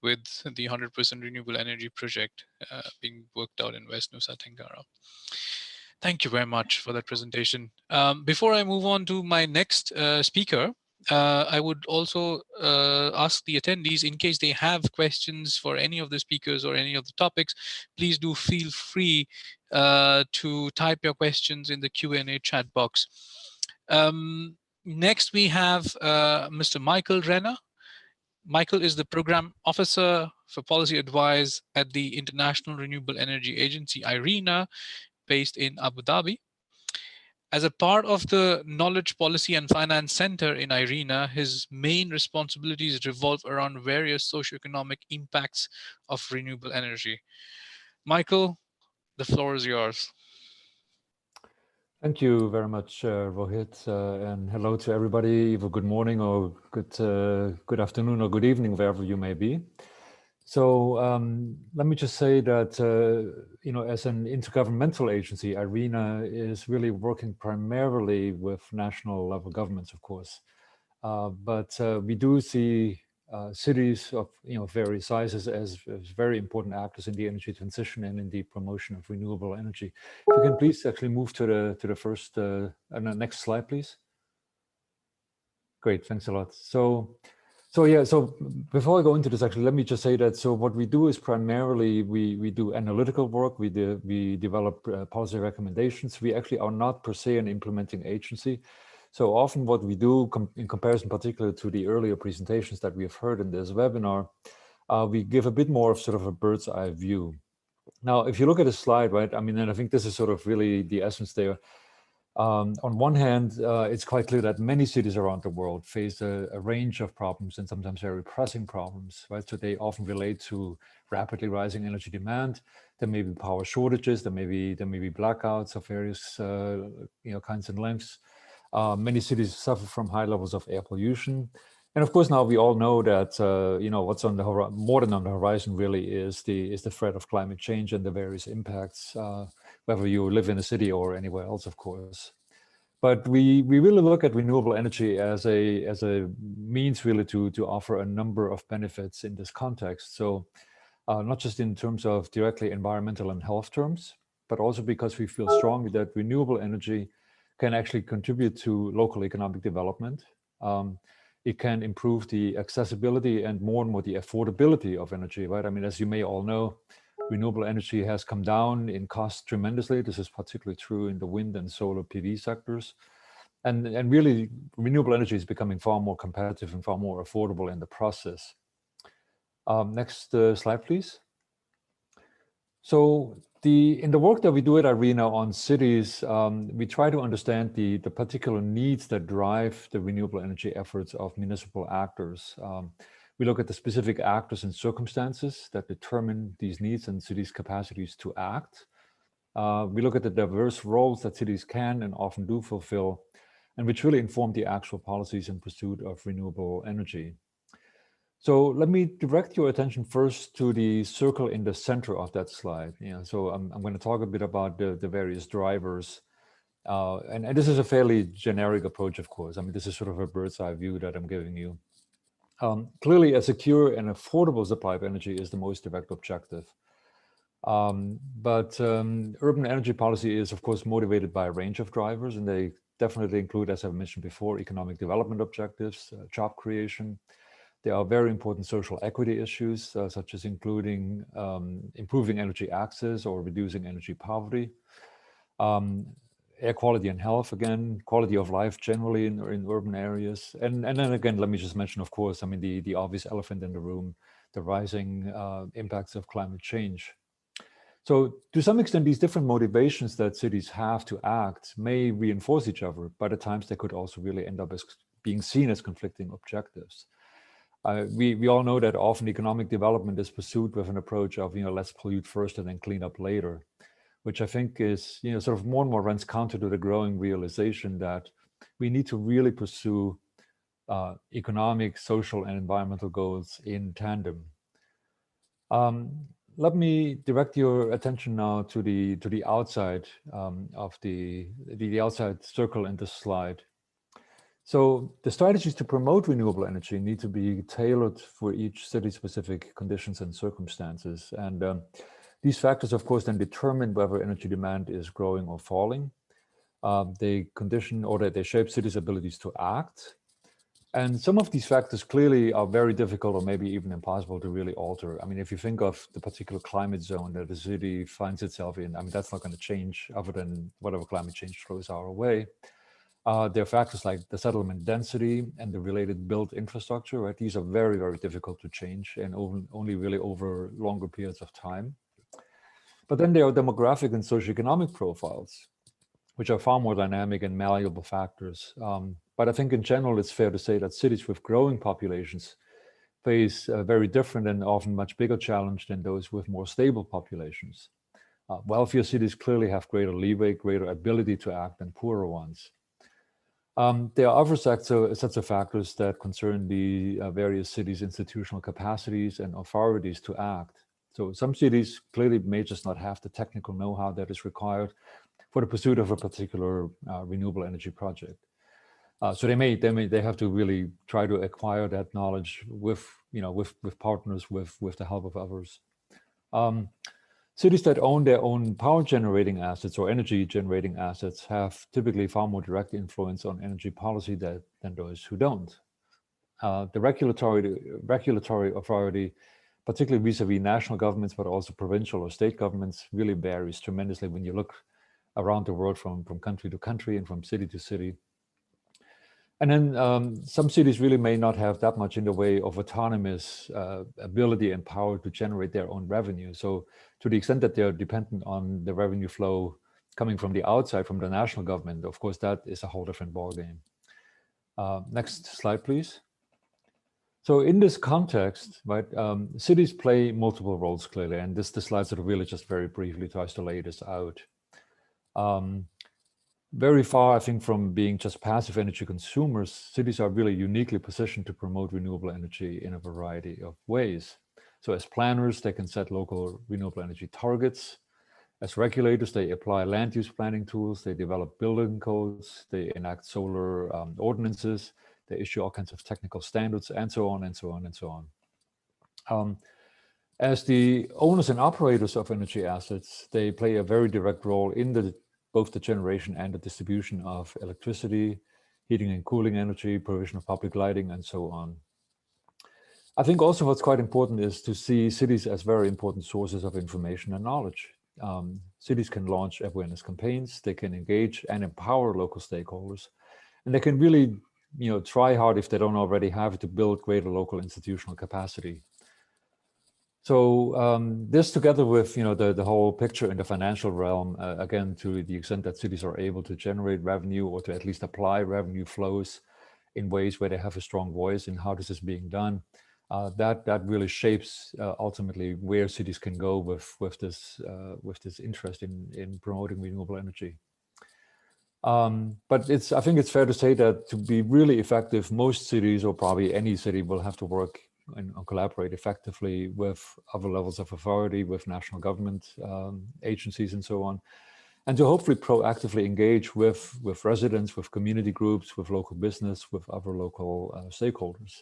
Speaker 1: with the 100% renewable energy project being worked out in West Nusa Tenggara. Thank you very much for that presentation. Before I move on to my next speaker, I would also ask the attendees, in case they have questions for any of the speakers or any of the topics, please do feel free to type your questions in the Q&A chat box. Next, we have Mr. Michael Renner. Michael is the Program Officer for Policy Advice at the International Renewable Energy Agency, IRENA, based in Abu Dhabi. As a part of the Knowledge Policy and Finance Center in IRENA, his main responsibilities revolve around various socioeconomic impacts of renewable energy. Michael, the floor is yours.
Speaker 8: Thank you very much, Rohit, and hello to everybody. Either good morning or good afternoon or good evening, wherever you may be. So let me just say that, as an intergovernmental agency, IRENA is really working primarily with national level governments, of course. But we do see cities of various sizes as very important actors in the energy transition and in the promotion of renewable energy. If you can please actually move to the first, next slide, please. Great, thanks a lot. So before I go into this, actually, let me just say that, so what we do is primarily, we do analytical work, we develop policy recommendations. We actually are not per se an implementing agency. So often what we do, in comparison particularly to the earlier presentations that we have heard in this webinar, we give a bit more of sort of a bird's eye view. Now, if you look at the slide, right, I mean, and I think this is sort of really the essence there, On one hand, it's quite clear that many cities around the world face a range of problems and sometimes very pressing problems, right? So they often relate to rapidly rising energy demand. There may be power shortages. There may be blackouts of various kinds and lengths. Many cities suffer from high levels of air pollution. And of course, now we all know that what's on the more than on the horizon really is the threat of climate change and the various impacts, whether you live in a city or anywhere else, of course. But we really look at renewable energy as a means really to offer a number of benefits in this context. So not just in terms of directly environmental and health terms, but also because we feel strongly that renewable energy can actually contribute to local economic development. It can improve the accessibility and more the affordability of energy, right? I mean, as you may all know, renewable energy has come down in cost tremendously. This is particularly true in the wind and solar PV sectors. And really, renewable energy is becoming far more competitive and far more affordable in the process. Next slide, please. So in the work that we do at IRENA on cities, we try to understand the particular needs that drive the renewable energy efforts of municipal actors. We look at the specific actors and circumstances that determine these needs and cities' capacities to act. We look at the diverse roles that cities can and often do fulfill, and which really inform the actual policies in pursuit of renewable energy. So let me direct your attention first to the circle in the center of that slide. So I'm going to talk a bit about the various drivers. And this is a fairly generic approach, of course. I mean, this is sort of a bird's eye view that I'm giving you. Clearly, a secure and affordable supply of energy is the most direct objective. But urban energy policy is, of course, motivated by a range of drivers, and they definitely include, as I mentioned before, economic development objectives, job creation. There are very important social equity issues, such as including improving energy access or reducing energy poverty. Air quality and health, again, quality of life generally in urban areas. And then again, let me just mention, of course, I mean, the obvious elephant in the room, the rising impacts of climate change. So to some extent, these different motivations that cities have to act may reinforce each other, but at times they could also really end up as being seen as conflicting objectives. We all know that often economic development is pursued with an approach of, let's pollute first and then clean up later, which I think is, sort of more and more runs counter to the growing realization that we need to really pursue economic, social, and environmental goals in tandem. Let me direct your attention now to the outside of the outside circle in this slide. So the strategies to promote renewable energy need to be tailored for each city-specific conditions and circumstances. And these factors, of course, then determine whether energy demand is growing or falling. They condition or they shape cities' abilities to act. And some of these factors clearly are very difficult or maybe even impossible to really alter. I mean, if you think of the particular climate zone that the city finds itself in, I mean, that's not going to change other than whatever climate change throws our way. There are factors like the settlement density and the related built infrastructure, right? These are very, very difficult to change and only really over longer periods of time. But then there are demographic and socioeconomic profiles, which are far more dynamic and malleable factors. But I think in general, it's fair to say that cities with growing populations face a very different and often much bigger challenge than those with more stable populations. Wealthier cities clearly have greater leeway, greater ability to act than poorer ones. There are other sets of factors that concern the various cities' institutional capacities and authorities to act. So some cities clearly may just not have the technical know-how that is required for the pursuit of a particular renewable energy project. So they have to really try to acquire that knowledge with partners, with the help of others. Cities that own their own power generating assets or energy generating assets have typically far more direct influence on energy policy than those who don't. The regulatory authority, particularly vis-a-vis national governments, but also provincial or state governments, really varies tremendously when you look around the world from country to country and from city to city. And then some cities really may not have that much in the way of autonomous ability and power to generate their own revenue. So to the extent that they're dependent on the revenue flow coming from the outside, from the national government, of course, that is a whole different ballgame. Next slide, please. So in this context, right, cities play multiple roles clearly, and the slide sort of really just very briefly tries to lay this out. Very far, I think, from being just passive energy consumers, cities are really uniquely positioned to promote renewable energy in a variety of ways. So as planners, they can set local renewable energy targets. As regulators, they apply land use planning tools, they develop building codes, they enact solar ordinances, they issue all kinds of technical standards, and so on, and so on, and so on. As the owners and operators of energy assets, they play a very direct role in both the generation and the distribution of electricity, heating and cooling energy, provision of public lighting, and so on. I think also what's quite important is to see cities as very important sources of information and knowledge. Cities can launch awareness campaigns, they can engage and empower local stakeholders, and they can really, try hard, if they don't already have it, to build greater local institutional capacity. So this, together with the whole picture in the financial realm, again, to the extent that cities are able to generate revenue or to at least apply revenue flows in ways where they have a strong voice in how this is being done, that really shapes ultimately where cities can go with this interest in promoting renewable energy. But I think it's fair to say that to be really effective, most cities, or probably any city, will have to work and collaborate effectively with other levels of authority, with national government agencies and so on, and to hopefully proactively engage with residents, with community groups, with local business, with other local stakeholders.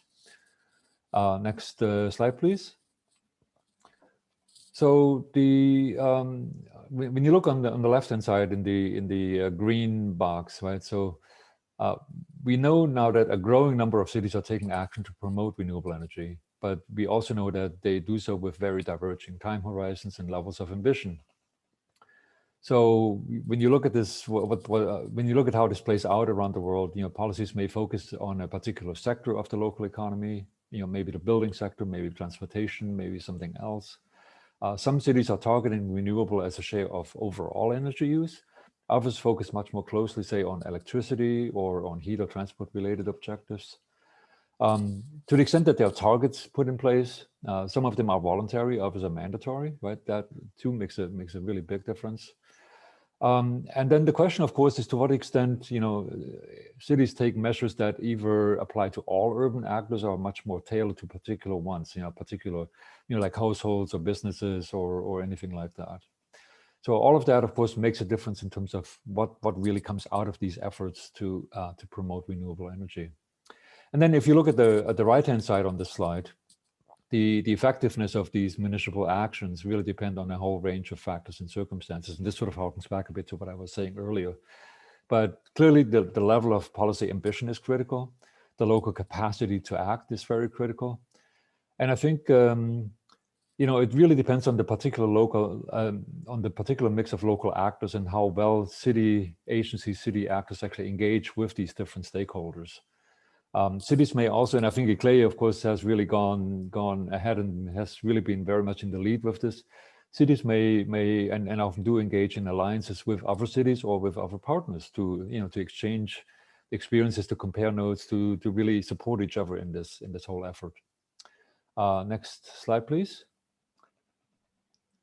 Speaker 8: Next slide, please. So when you look on the left-hand side in the green box, right? So we know now that a growing number of cities are taking action to promote renewable energy, but we also know that they do so with very diverging time horizons and levels of ambition. So when you look at this, when you look at how this plays out around the world, policies may focus on a particular sector of the local economy, maybe the building sector, maybe transportation, maybe something else. Some cities are targeting renewable as a share of overall energy use. Others focus much more closely, say, on electricity or on heat or transport related objectives. To the extent that there are targets put in place, some of them are voluntary, others are mandatory, right? That too makes a really big difference. And then the question, of course, is to what extent, cities take measures that either apply to all urban actors or are much more tailored to particular ones, like households or businesses or anything like that. So all of that, of course, makes a difference in terms of what really comes out of these efforts to promote renewable energy. And then if you look at the right-hand side on this slide, the effectiveness of these municipal actions really depend on a whole range of factors and circumstances. And this sort of harkens back a bit to what I was saying earlier. But clearly the level of policy ambition is critical. The local capacity to act is very critical. And I think, it really depends on the particular mix of local actors and how well city agencies, city actors actually engage with these different stakeholders. Cities may also, and I think ICLEI, of course, has really gone ahead and has really been very much in the lead with this. Cities may and often do engage in alliances with other cities or with other partners to exchange experiences, to compare notes, to really support each other in this whole effort. Next slide, please.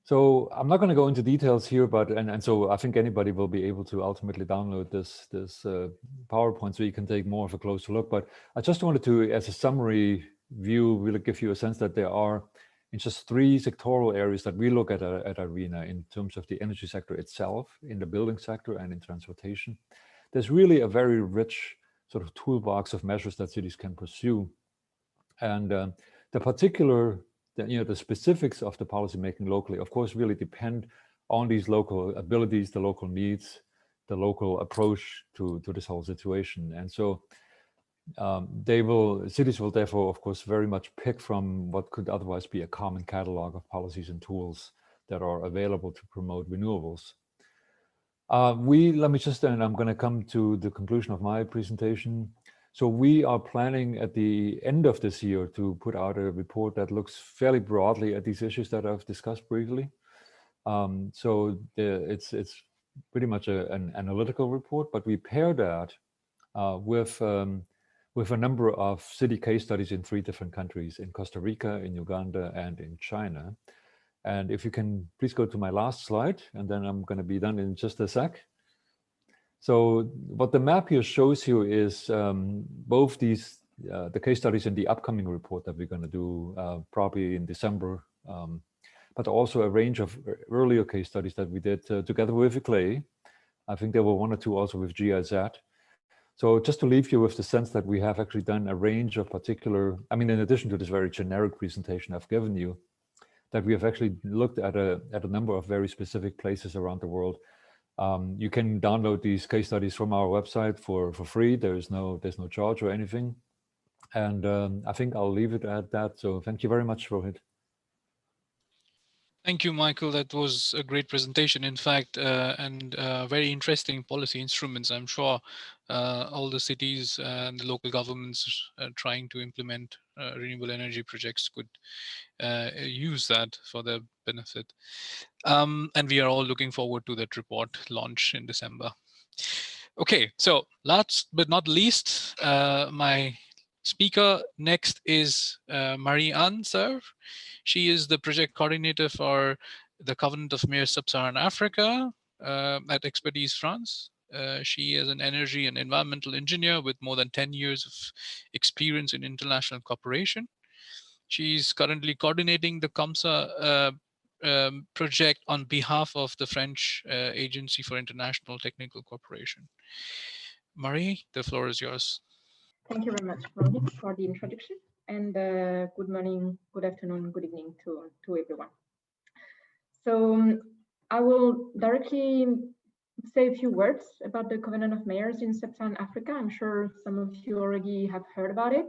Speaker 8: So I'm not going to go into details here, but and so I think anybody will be able to ultimately download this PowerPoint so you can take more of a closer look. But I just wanted to, as a summary view, really give you a sense that there are in just 3 sectoral areas that we look at ARENA in terms of the energy sector itself, in the building sector, and in transportation. There's really a very rich sort of toolbox of measures that cities can pursue, and the particular. The specifics of the policy making locally, of course, really depend on these local abilities, the local needs, the local approach to this whole situation. And so cities will therefore, of course, very much pick from what could otherwise be a common catalog of policies and tools that are available to promote renewables. Let me just, and I'm going to come to the conclusion of my presentation. So we are planning at the end of this year to put out a report that looks fairly broadly at these issues that I've discussed briefly. So it's pretty much an analytical report, but we pair that with a number of city case studies in 3 different countries, in Costa Rica, in Uganda, and in China. And if you can please go to my last slide, and then I'm going to be done in just a sec. So what the map here shows you is both these, the case studies in the upcoming report that we're going to do probably in December, but also a range of earlier case studies that we did together with Clay. I think there were 1 or 2 also with GIZ. So just to leave you with the sense that we have actually done a range of particular, I mean, in addition to this very generic presentation I've given you, that we have actually looked at a number of very specific places around the world. You can download these case studies from our website for free. There's no charge or anything. And I think I'll leave it at that. So thank you very much, Rohit.
Speaker 1: Thank you, Michael. That was a great presentation, in fact, and very interesting policy instruments. I'm sure all the cities and the local governments trying to implement renewable energy projects could use that for their benefit. And we are all looking forward to that report launch in December. Okay, so last but not least, my speaker next is Marie-Anne Serre. She is the project coordinator for the Covenant of Mayors Sub-Saharan Africa at Expertise France. She is an energy and environmental engineer with more than 10 years of experience in international cooperation. She's currently coordinating the COMSA project on behalf of the French Agency for International Technical Cooperation. Marie, the floor is yours.
Speaker 9: Thank you very much, Rohit, for the introduction. And good morning, good afternoon, good evening to everyone. So I will directly say a few words about the Covenant of Mayors in Sub-Saharan Africa. I'm sure some of you already have heard about it.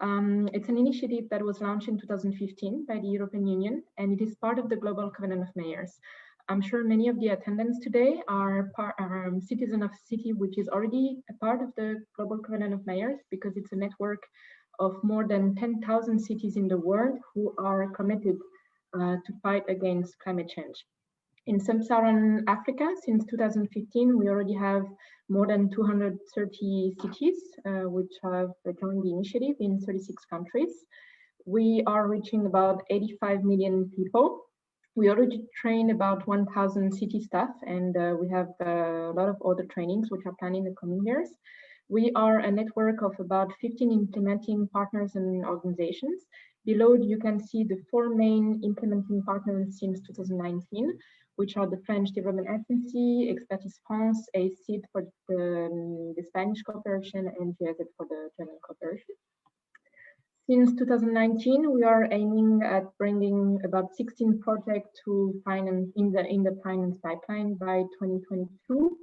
Speaker 9: It's an initiative that was launched in 2015 by the European Union, and it is part of the Global Covenant of Mayors. I'm sure many of the attendants today are citizens of a city which is already a part of the Global Covenant of Mayors, because it's a network of more than 10,000 cities in the world who are committed to fight against climate change. In Sub-Saharan Africa, since 2015, we already have more than 230 cities which have joined the initiative in 36 countries. We are reaching about 85 million people. We already train about 1,000 city staff, and we have a lot of other trainings which are planned in the coming years. We are a network of about 15 implementing partners and organizations. Below, you can see the 4 main implementing partners since 2019, which are the French Development Agency, Expertise France, ACID for the Spanish cooperation, and GIZ for the German cooperation. Since 2019, we are aiming at bringing about 16 projects to finance in the finance pipeline by 2022.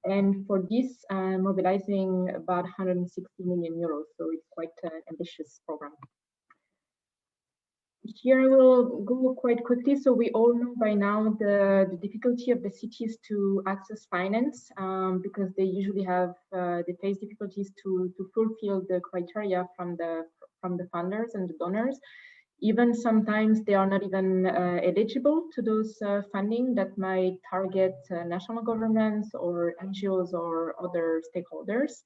Speaker 9: And for this, mobilizing about 160 million euros. So it's quite an ambitious program. Here I will go quite quickly. So we all know by now the difficulty of the cities to access finance because they usually have, they face difficulties to fulfill the criteria from the funders and the donors. Even sometimes they are not even eligible to those funding that might target national governments or NGOs or other stakeholders.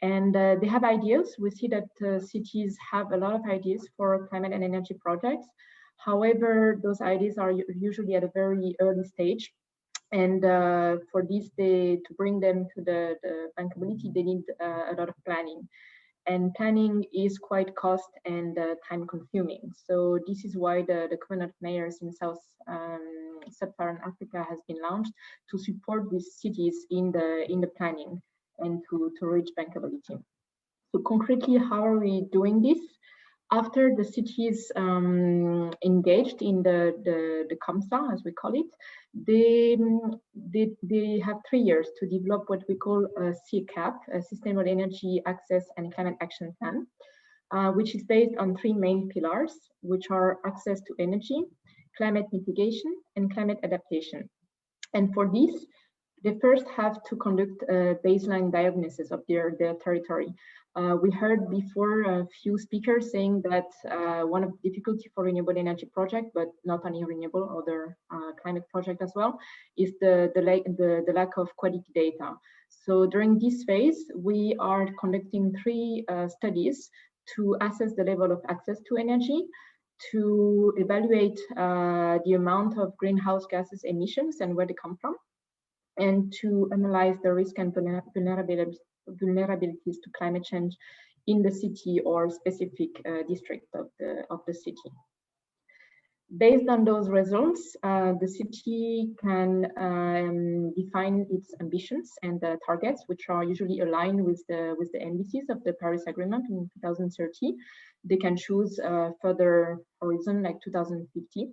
Speaker 9: And they have ideas. We see that cities have a lot of ideas for climate and energy projects. However, those ideas are usually at a very early stage. And for this, to bring them to the bankability, they need a lot of planning. And planning is quite cost and time consuming. So this is why the Covenant of Mayors in Sub-Saharan Africa has been launched to support these cities in the planning and to reach bankability. So concretely, how are we doing this? After the cities engaged in the COMSA, as we call it, they have 3 years to develop what we call a CAP, a Sustainable Energy Access and Climate Action Plan, which is based on 3 main pillars, which are access to energy, climate mitigation, and climate adaptation. And for this, they first have to conduct a baseline diagnosis of their territory. We heard before a few speakers saying that one of the difficulty for renewable energy project, but not only renewable, other climate project as well, is the lack of quality data. So during this phase, we are conducting 3 studies to assess the level of access to energy, to evaluate the amount of greenhouse gases emissions and where they come from, and to analyze the risk and vulnerabilities to climate change in the city or specific district of the city. Based on those results, the city can define its ambitions and targets, which are usually aligned with the NDCs of the Paris Agreement in 2030. They can choose a further horizon like 2050.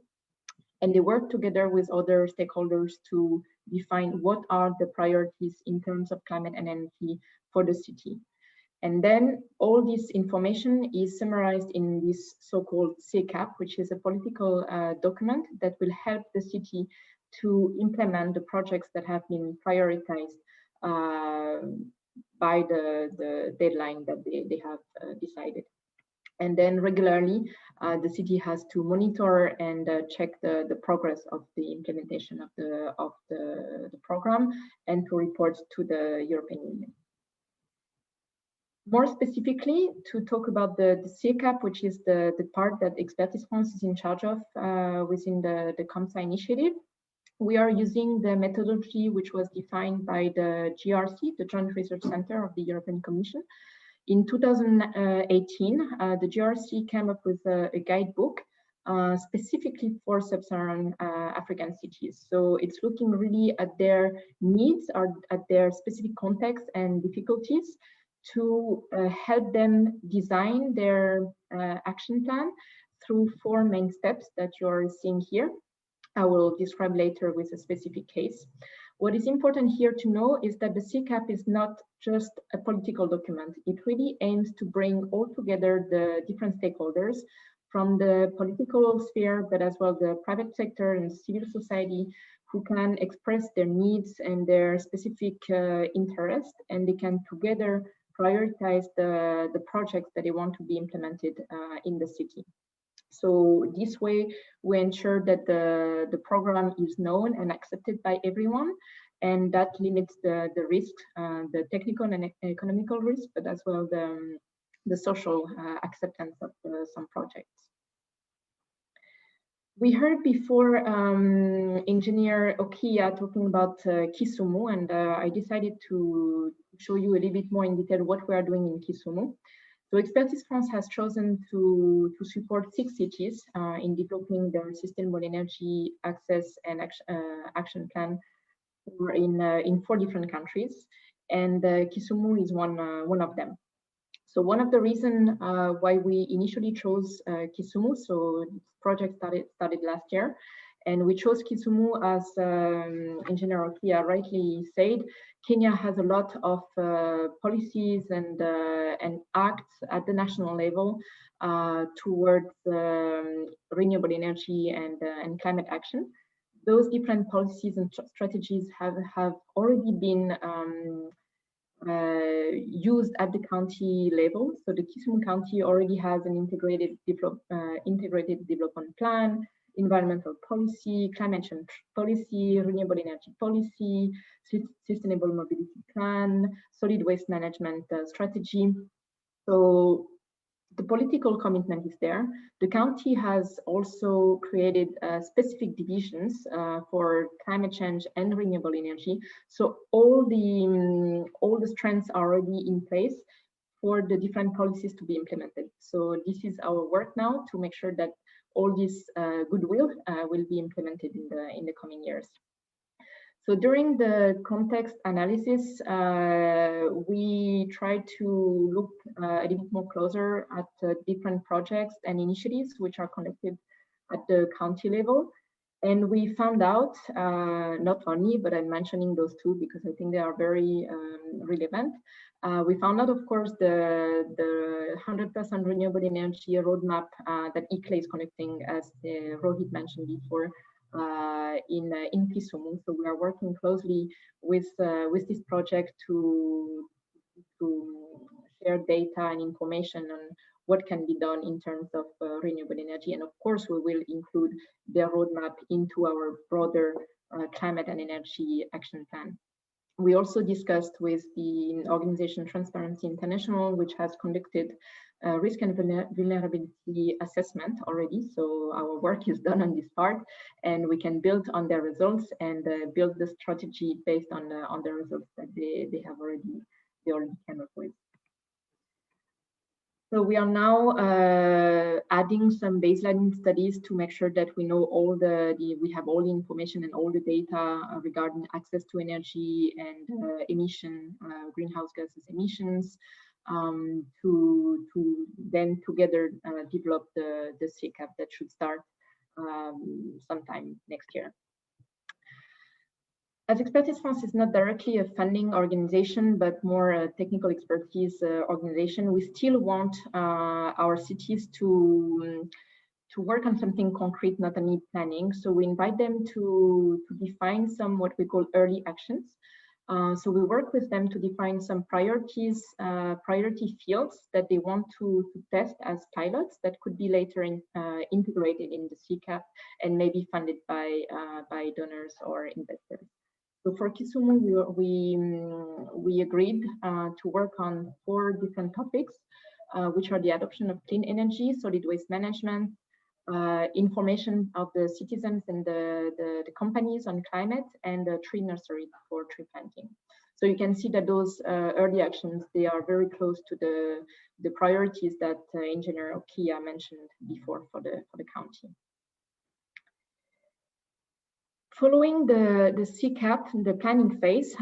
Speaker 9: And they work together with other stakeholders to define what are the priorities in terms of climate and energy for the city. And then all this information is summarized in this so-called CCAP, which is a political document that will help the city to implement the projects that have been prioritized by the deadline that they have decided. And then regularly, the city has to monitor and check the progress of the implementation of the program and to report to the European Union. More specifically, to talk about the CCAP, which is the part that Expertise France is in charge of within the COMSA initiative, we are using the methodology which was defined by the GRC, the Joint Research Center of the European Commission. In 2018, the GRC came up with a guidebook specifically for sub-Saharan African cities. So it's looking really at their needs or at their specific context and difficulties to help them design their action plan through 4 main steps that you're seeing here. I will describe later with a specific case. What is important here to know is that the CCAP is not just a political document. It really aims to bring all together the different stakeholders from the political sphere, but as well the private sector and civil society, who can express their needs and their specific interests, and they can together prioritize the projects that they want to be implemented in the city. So this way, we ensure that the program is known and accepted by everyone, and that limits the risk, the technical and economical risk, but as well the social acceptance of some projects. We heard before Engineer Okiya talking about Kisumu, and I decided to show you a little bit more in detail what we are doing in Kisumu. So Expertise France has chosen to support 6 cities in developing their sustainable energy access and action plan in 4 different countries, and Kisumu is one of them. So one of the reasons why we initially chose Kisumu, so this project started last year, and we chose Kisumu as Engineer Okiya rightly said, Kenya has a lot of policies and acts at the national level towards renewable energy and climate action. Those different policies and strategies have already been used at the county level. So the Kisumu County already has an integrated development plan, environmental policy, climate change policy, renewable energy policy, sustainable mobility plan, solid waste management strategy. So the political commitment is there. The county has also created specific divisions for climate change and renewable energy. So all the strengths are already in place for the different policies to be implemented. So this is our work now to make sure that all this goodwill will be implemented in the coming years. So during the context analysis, we try to look a little bit more closer at different projects and initiatives which are conducted at the county level. And we found out, not only, but I'm mentioning those 2 because I think they are very relevant. We found out, of course, the 100% renewable energy roadmap that ICLE is conducting, as Rohit mentioned before, in Kisumu. So we are working closely with this project to share data and information on what can be done in terms of renewable energy. And of course, we will include the roadmap into our broader climate and energy action plan. We also discussed with the organization Transparency International, which has conducted risk and vulnerability assessment already. So our work is done on this part, and we can build on their results and build the strategy based on the results that they already came up with. So we are now adding some baseline studies to make sure that we know we have all the information and all the data regarding access to energy and greenhouse gases emissions, to then together develop the CCAP that should start sometime next year. As Expertise France is not directly a funding organization, but more a technical expertise organization, we still want our cities to work on something concrete, not only planning. So we invite them to define some what we call early actions. So we work with them to define some priority fields that they want to test as pilots that could be later integrated in the CCAP and maybe funded by donors or investors. So for Kisumu, we agreed to work on 4 different topics, which are the adoption of clean energy, solid waste management, information of the citizens and the companies on climate, and a tree nursery for tree planting. So you can see that those early actions, they are very close to the priorities that Engineer Okia mentioned before for the county. Following the CCAP, the planning phase,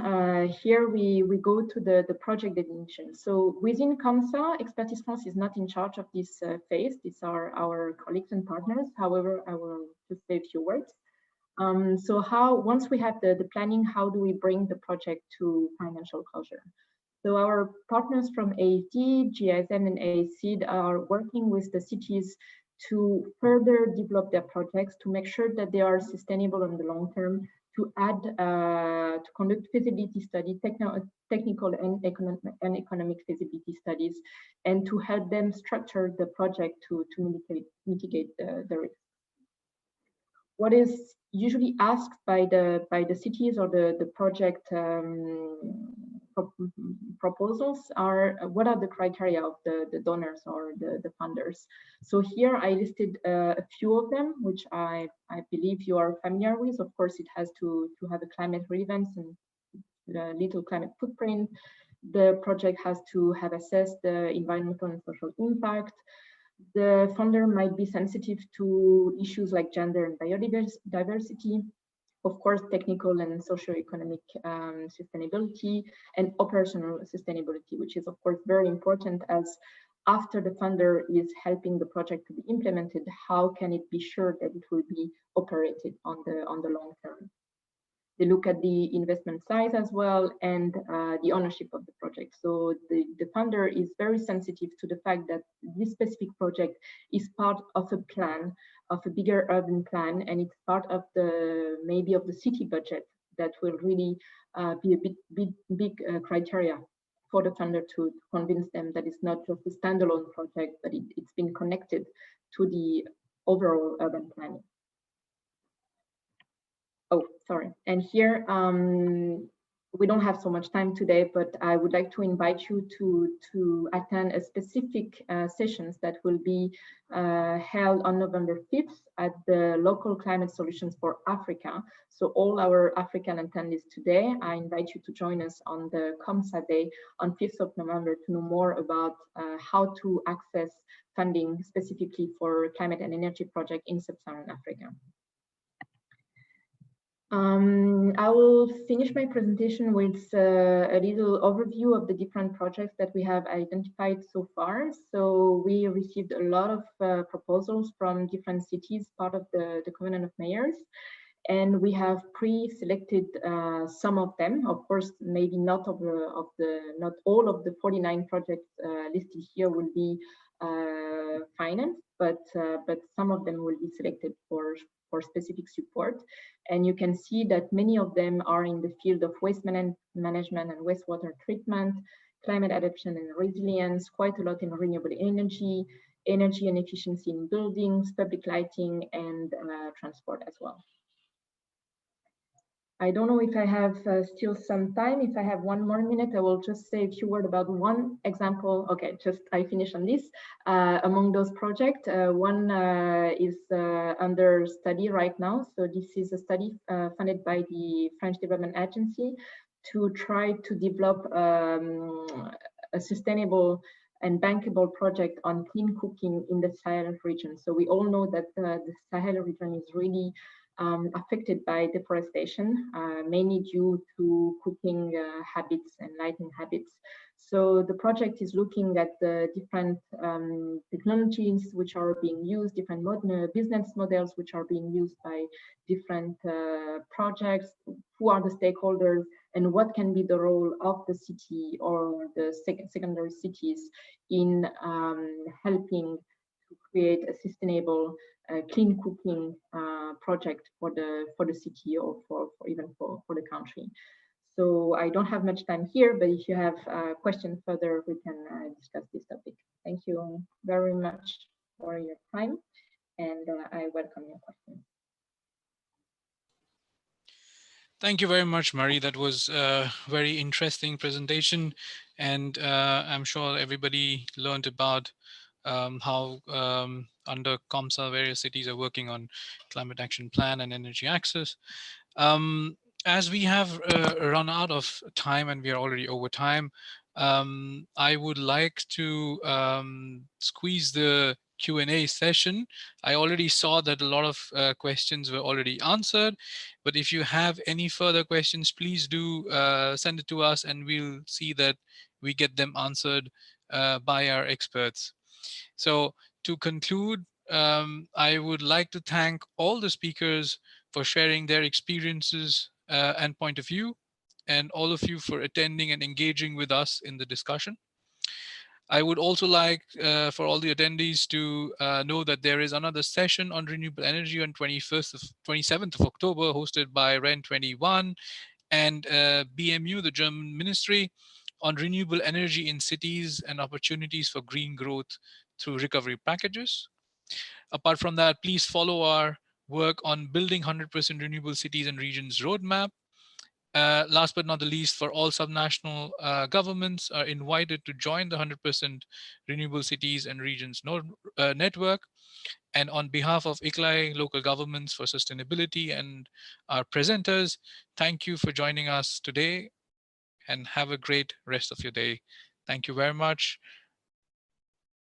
Speaker 9: here we go to the project definition. So within COMSA, Expertise France is not in charge of this phase. These are our colleagues and partners. However, I will just say a few words. So once we have the planning, how do we bring the project to financial closure? So our partners from AED, GISM, and AECID are working with the cities to further develop their projects, to make sure that they are sustainable in the long term, to add, to conduct feasibility study, technical and economic feasibility studies, and to help them structure the project to mitigate the risk. What is usually asked by the cities or the project proposals are what are the criteria of the donors or the funders. So here I listed a few of them, which I believe you are familiar with. Of course, it has to have a climate relevance and little climate footprint. The project has to have assessed the environmental and social impact. The funder might be sensitive to issues like gender and biodiversity. Of course, technical and socio-economic sustainability and operational sustainability, which is of course very important, as after the funder is helping the project to be implemented, how can it be sure that it will be operated on the long term? They look at the investment size as well and the ownership of the project. So the funder is very sensitive to the fact that this specific project is part of a plan, of a bigger urban plan, and it's part of maybe of the city budget that will really be a big criteria for the funder to convince them that it's not just a standalone project, but it's been connected to the overall urban planning. Oh, sorry. And here, we don't have so much time today, but I would like to invite you to attend a specific sessions that will be held on November 5th at the Local Climate Solutions for Africa. So all our African attendees today, I invite you to join us on the COMSA Day on 5th of November to know more about how to access funding specifically for climate and energy project in Sub-Saharan Africa. I will finish my presentation with a little overview of the different projects that we have identified so far. So we received a lot of proposals from different cities, part of the Covenant of Mayors, and we have pre-selected some of them. Of course, maybe not all of the 49 projects listed here will be finance, but some of them will be selected for specific support. And you can see that many of them are in the field of waste management and wastewater treatment, climate adaptation and resilience, quite a lot in renewable energy, energy and efficiency in buildings, public lighting, and transport as well. I don't know if I have still some time. If I have 1 more minute, I will just say a few words about one example. Okay, just I finish on this. Among those projects, one is under study right now. So this is a study funded by the French Development Agency to try to develop a sustainable and bankable project on clean cooking in the Sahel region. So we all know that the Sahel region is really affected by deforestation, mainly due to cooking habits and lighting habits. So the project is looking at the different technologies which are being used, different business models which are being used by different projects, who are the stakeholders, and what can be the role of the city or the secondary cities in helping to create a sustainable clean cooking project for the city or even for the country. So I don't have much time here, but if you have questions further, we can discuss this topic. Thank you very much for your time, and I welcome your questions.
Speaker 1: Thank you very much, Marie. That was a very interesting presentation, and I'm sure everybody learned about how under COMSA various cities are working on climate action plan and energy access. As we have run out of time and we are already over time, I would like to squeeze the Q&A session. I already saw that a lot of questions were already answered, but if you have any further questions, please do send it to us and we'll see that we get them answered by our experts. So to conclude, I would like to thank all the speakers for sharing their experiences and point of view, and all of you for attending and engaging with us in the discussion. I would also like for all the attendees to know that there is another session on renewable energy on 27th of October, hosted by REN21 and BMU, the German Ministry, on renewable energy in cities and opportunities for green growth through recovery packages. Apart from that, please follow our work on building 100% renewable cities and regions roadmap. Last but not the least, for all subnational governments are invited to join the 100% renewable cities and regions network. And on behalf of ICLAI, local governments for sustainability, and our presenters, thank you for joining us today and have a great rest of your day. Thank you very much.